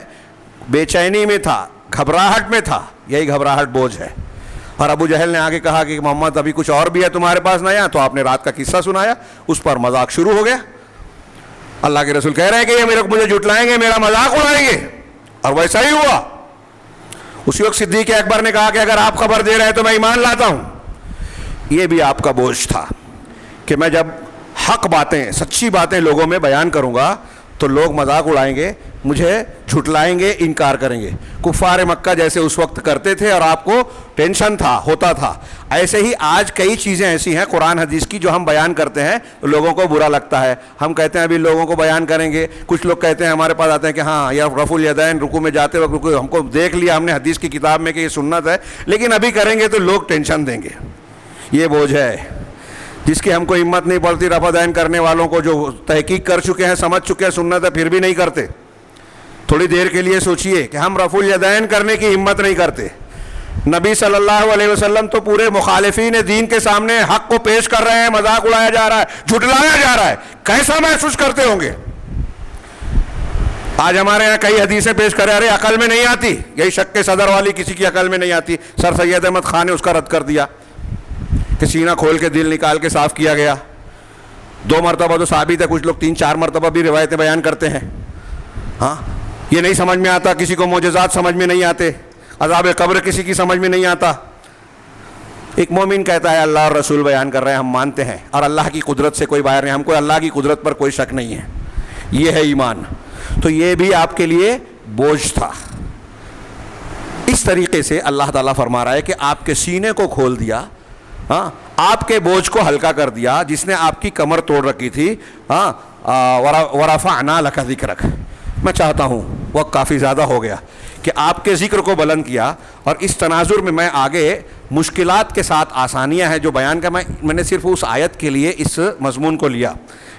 S1: بے چینی میں تھا, گھبراہٹ میں تھا. یہی گھبراہٹ بوجھ ہے. اور ابو جہل نے آگے کہا کہ محمد ابھی کچھ اور بھی ہے تمہارے پاس نیا, تو آپ نے رات کا قصہ سنایا, اس پر مذاق شروع ہو گیا. اللہ کے رسول کہہ رہے ہیں کہ یہ مجھے جھٹلائیں گے, میرا مذاق اڑائیں گے, اور ویسا ہی ہوا. اسی وقت صدیق اکبر نے کہا کہ اگر آپ خبر دے رہے ہیں تو میں ایمان لاتا ہوں. یہ بھی آپ کا بوجھ تھا کہ میں جب حق باتیں, سچی باتیں لوگوں میں بیان کروں گا تو لوگ مذاق اڑائیں گے, مجھے جھٹلائیں گے, انکار کریں گے. کفار مکہ جیسے اس وقت کرتے تھے اور آپ کو ٹینشن تھا, ہوتا تھا, ایسے ہی آج کئی چیزیں ایسی ہیں قرآن حدیث کی جو ہم بیان کرتے ہیں تو لوگوں کو برا لگتا ہے. ہم کہتے ہیں ابھی لوگوں کو بیان کریں گے. کچھ لوگ کہتے ہیں ہمارے پاس آتے ہیں کہ ہاں یا رفع الیدین رکوع میں جاتے وقت رکوع, ہم کو دیکھ لیا ہم نے حدیث کی کتاب میں کہ یہ سنت ہے, لیکن ابھی کریں گے تو لوگ ٹینشن دیں گے. یہ بوجھ ہے جس کی ہم کو ہمت نہیں پڑتی. رفع دین کرنے والوں کو جو تحقیق کر چکے ہیں, سمجھ چکے ہیں سنت ہے, پھر بھی نہیں کرتے. تھوڑی دیر کے لیے سوچئے کہ ہم رفع الیدین کرنے کی ہمت نہیں کرتے. نبی صلی اللہ علیہ وسلم تو پورے مخالفین دین کے سامنے حق کو پیش کر رہے ہیں, مذاق اڑایا جا رہا ہے, جھٹلایا جا رہا ہے. کیسا محسوس کرتے ہوں گے؟ آج ہمارے یہاں کئی حدیثیں پیش کرے, ارے عقل میں نہیں آتی. یہی شک کے صدر والی کسی کی عقل میں نہیں آتی. سر سید احمد خان نے اس کا رد کر دیا کہ سینہ کھول کے دل نکال کے صاف کیا گیا. 2 مرتبہ تو ثابت ہے, کچھ لوگ 3-4 مرتبہ بھی روایتیں بیان کرتے ہیں. ہاں, یہ نہیں سمجھ میں آتا. کسی کو معجزات سمجھ میں نہیں آتے, عذاب قبر کسی کی سمجھ میں نہیں آتا. ایک مومن کہتا ہے اللہ اور رسول بیان کر رہے ہیں, ہم مانتے ہیں, اور اللہ کی قدرت سے کوئی باہر نہیں, ہم کو اللہ کی قدرت پر کوئی شک نہیں ہے. یہ ہے ایمان. تو یہ بھی آپ کے لیے بوجھ تھا. اس طریقے سے اللہ تعالیٰ فرما رہا ہے کہ آپ کے سینے کو کھول دیا, ہاں, آپ کے بوجھ کو ہلکا کر دیا. جس نے آپ کی کمر توڑ رکھی تھی, ہاں, ورفعنا لک ذکرک. میں چاہتا ہوں وقت کافی زیادہ ہو گیا کہ آپ کے ذکر کو بلند کیا, اور اس تناظر میں آگے مشکلات کے ساتھ آسانیاں ہیں جو بیان کا. میں نے صرف اس آیت کے لیے اس مضمون کو لیا,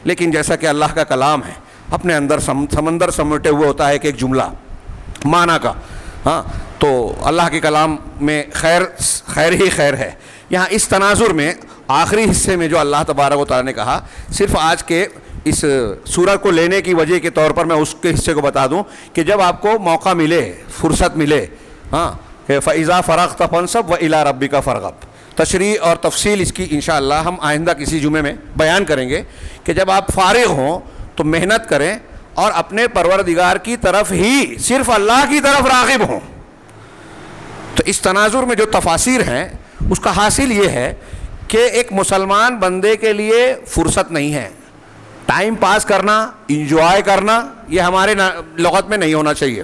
S1: لیکن جیسا کہ اللہ کا کلام ہے اپنے اندر سمندر سمیٹے ہوئے ہوتا ہے کہ ایک جملہ معنی کا, ہاں, تو اللہ کے کلام میں خیر ہی خیر ہے. یہاں اس تناظر میں آخری حصے میں جو اللہ تبارک و تعالیٰ نے کہا, صرف آج کے اس سورہ کو لینے کی وجہ کے طور پر میں اس کے حصے کو بتا دوں کہ جب آپ کو موقع ملے, فرصت ملے, ہاں, فَإِذَا فَرَغْتَ فَانْصَبْ وَإِلَىٰ رَبِّكَ فَارْغَب. تشریح اور تفصیل اس کی انشاءاللہ ہم آئندہ کسی جمعے میں بیان کریں گے کہ جب آپ فارغ ہوں تو محنت کریں اور اپنے پروردگار کی طرف ہی, صرف اللہ کی طرف راغب ہوں. تو اس تناظر میں جو تفاسیر ہیں اس کا حاصل یہ ہے کہ ایک مسلمان بندے کے لیے فرصت نہیں ہے. ٹائم پاس کرنا, انجوائے کرنا, یہ ہمارے لغت میں نہیں ہونا چاہیے.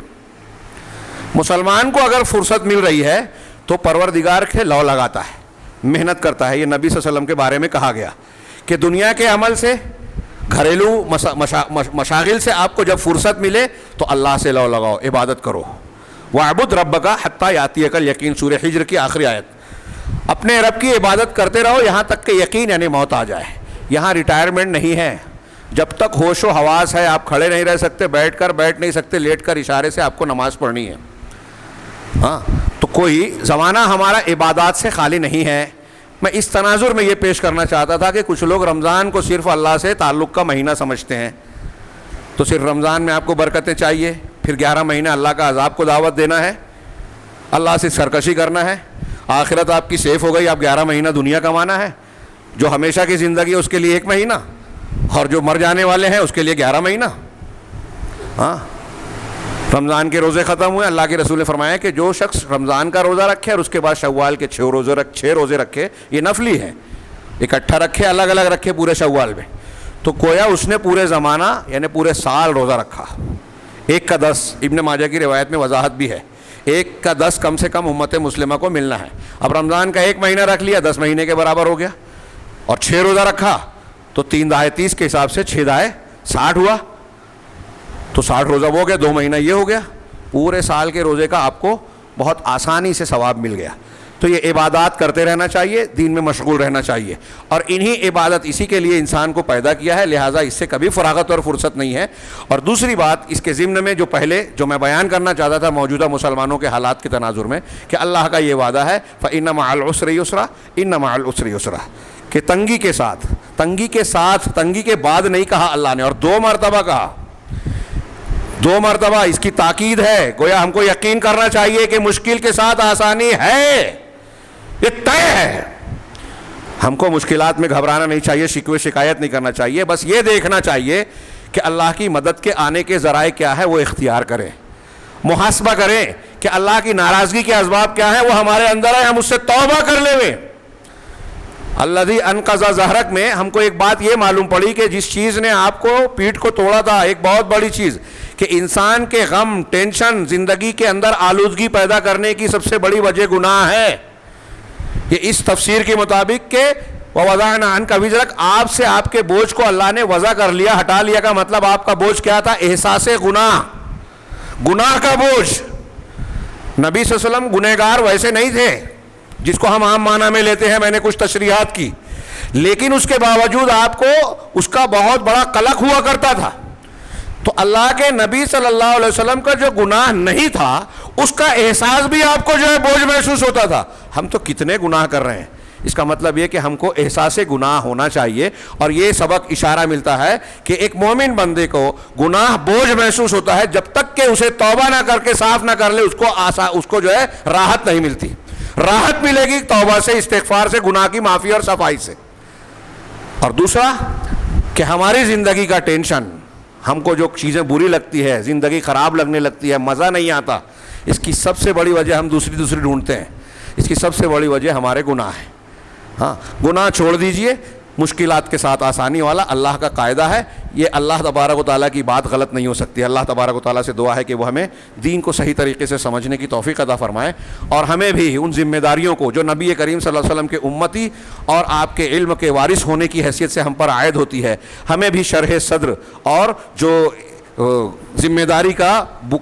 S1: مسلمان کو اگر فرصت مل رہی ہے تو پروردگار کے لو لگاتا ہے, محنت کرتا ہے. یہ نبی صلی اللہ علیہ وسلم کے بارے میں کہا گیا کہ دنیا کے عمل سے, گھریلو مشاغل سے آپ کو جب فرصت ملے تو اللہ سے لو لگاؤ, عبادت کرو. وَاعْبُدْ رَبَّكَ حَتَّىٰ يَأْتِيَكَ الْيَقِينُ, سورہ حجر کی آخری آیت. اپنے رب کی عبادت کرتے رہو یہاں تک کہ یقین یعنی موت آ جائے. یہاں ریٹائرمنٹ نہیں ہے. جب تک ہوش و حواس ہے آپ کھڑے نہیں رہ سکتے, بیٹھ نہیں سکتے, لیٹ کر اشارے سے آپ کو نماز پڑھنی ہے. ہاں, تو کوئی زمانہ ہمارا عبادات سے خالی نہیں ہے. میں اس تناظر میں یہ پیش کرنا چاہتا تھا کہ کچھ لوگ رمضان کو صرف اللہ سے تعلق کا مہینہ سمجھتے ہیں. تو صرف رمضان میں آپ کو برکتیں چاہیے, پھر 11 مہینے اللہ کا عذاب کو دعوت دینا ہے, اللہ سے سرکشی کرنا ہے. آخرت آپ کی سیف ہو گئی, آپ 11 مہینہ دنیا کمانا ہے. جو ہمیشہ کی زندگی ہے اس کے لیے 1 مہینہ, اور جو مر جانے والے ہیں اس کے لیے 11 مہینہ. ہاں, رمضان کے روزے ختم ہوئے، اللہ کے رسول نے فرمایا کہ جو شخص رمضان کا روزہ رکھے اور اس کے بعد شوال کے 6 روزے رکھے، یہ نفلی ہیں، اکٹھا رکھے، الگ الگ رکھے پورے شوال میں، تو گویا اس نے پورے زمانہ یعنی پورے سال روزہ رکھا۔ 1 کا 10 ابن ماجہ کی روایت میں وضاحت بھی ہے، 1 کا 10 کم سے کم امت مسلمہ کو ملنا ہے۔ اب رمضان کا 1 مہینہ رکھ لیا، 10 مہینے کے برابر ہو گیا، اور 6 روزہ رکھا تو 3 دہائے 30 کے حساب سے 6 دہائے 60 ہوا، تو 60 روزہ وہ ہو گیا، 2 مہینہ یہ ہو گیا، پورے سال کے روزے کا آپ کو بہت آسانی سے ثواب مل گیا۔ تو یہ عبادات کرتے رہنا چاہیے، دین میں مشغول رہنا چاہیے، اور انہی عبادت اسی کے لیے انسان کو پیدا کیا ہے، لہٰذا اس سے کبھی فراغت اور فرصت نہیں ہے۔ اور دوسری بات اس کے ضمن میں جو میں بیان کرنا چاہتا تھا موجودہ مسلمانوں کے حالات کے تناظر میں، کہ اللہ کا یہ وعدہ ہے فَإِنَّ مَعَ الْعُسْرِ يُسْرًا إِنَّ مَعَ الْعُسْرِ يُسْرًا، کہ تنگی کے ساتھ تنگی کے بعد نہیں کہا اللہ نے، اور 2 مرتبہ کہا، 2 مرتبہ اس کی تاکید ہے، گویا ہم کو یقین کرنا چاہیے کہ مشکل کے ساتھ آسانی ہے، یہ طے ہے۔ ہم کو مشکلات میں گھبرانا نہیں چاہیے، شکوے شکایت نہیں کرنا چاہیے، بس یہ دیکھنا چاہیے کہ اللہ کی مدد کے آنے کے ذرائع کیا ہے وہ اختیار کریں، محاسبہ کریں کہ اللہ کی ناراضگی کے اسباب کیا ہیں وہ ہمارے اندر ہے، ہم اس سے توبہ کر لیں۔ الذی انقض ظہرک میں ہم کو ایک بات یہ معلوم پڑی کہ جس چیز نے آپ کو پیٹھ کو توڑا تھا، ایک بہت بڑی چیز، کہ انسان کے غم، ٹینشن، زندگی کے اندر آلودگی پیدا کرنے کی سب سے بڑی وجہ گناہ ہے۔ یہ اس تفسیر کے مطابق کہ وَوَضَعْنَا عَنْكَ وِزْرَكَ، آپ سے آپ کے بوجھ کو اللہ نے وضع کر لیا، ہٹا لیا، کا مطلب آپ کا بوجھ کیا تھا؟ احساس گناہ کا بوجھ۔ نبی صلی اللہ علیہ وسلم گنہگار ویسے نہیں تھے جس کو ہم عام معنی میں لیتے ہیں، میں نے کچھ تشریحات کی، لیکن اس کے باوجود آپ کو اس کا بہت بڑا قلق ہوا کرتا تھا۔ تو اللہ کے نبی صلی اللہ علیہ وسلم کا جو گناہ نہیں تھا اس کا احساس بھی آپ کو جو ہے بوجھ محسوس ہوتا تھا۔ ہم تو کتنے گناہ کر رہے ہیں، اس کا مطلب یہ کہ ہم کو احساس گناہ ہونا چاہیے، اور یہ سبق اشارہ ملتا ہے کہ ایک مومن بندے کو گناہ بوجھ محسوس ہوتا ہے جب تک کہ اسے توبہ نہ کر کے صاف نہ کر لے، اس کو جو ہے راحت نہیں ملتی۔ راحت ملے گی توبہ سے، استغفار سے، گناہ کی معافی اور صفائی سے۔ اور دوسرا کہ ہماری زندگی کا ٹینشن، ہم کو جو چیزیں بری لگتی ہے، زندگی خراب لگنے لگتی ہے، مزہ نہیں آتا، اس کی سب سے بڑی وجہ ہم دوسری ڈھونڈتے ہیں، اس کی سب سے بڑی وجہ ہمارے گناہ ہیں۔ ہاں، گناہ چھوڑ دیجئے، مشکلات کے ساتھ آسانی والا اللہ کا قاعدہ ہے۔ یہ اللہ تبارک و تعالیٰ کی بات غلط نہیں ہو سکتی۔ اللہ تبارک و تعالیٰ سے دعا ہے کہ وہ ہمیں دین کو صحیح طریقے سے سمجھنے کی توفیق عطا فرمائے، اور ہمیں بھی ان ذمہ داریوں کو جو نبی کریم صلی اللہ علیہ وسلم کے امتی اور آپ کے علم کے وارث ہونے کی حیثیت سے ہم پر عائد ہوتی ہے، ہمیں بھی شرح صدر اور جو ذمہ داری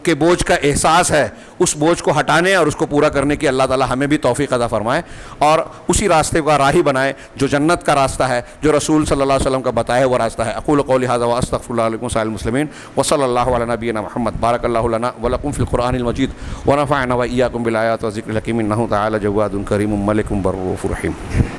S1: کے بوجھ کا احساس ہے، اس بوجھ کو ہٹانے اور اس کو پورا کرنے کی اللہ تعالیٰ ہمیں بھی توفیق عطا فرمائے، اور اسی راستے کا راہی بنائے جو جنت کا راستہ ہے، جو رسول صلی اللہ علیہ وسلم کا بتایا وہ راستہ ہے۔ اقول قولی ھذا واستغفر اللہ لکم سائر المسلمین، وصلی اللہ علی نبینا محمد۔ بارک اللہ لنا ولکم فی القرآن المجید، ونفعنا وإیاکم بالآیات والذکر الحکیم، انہ تعالی جواد کریم ملک بر رؤوف رحیم۔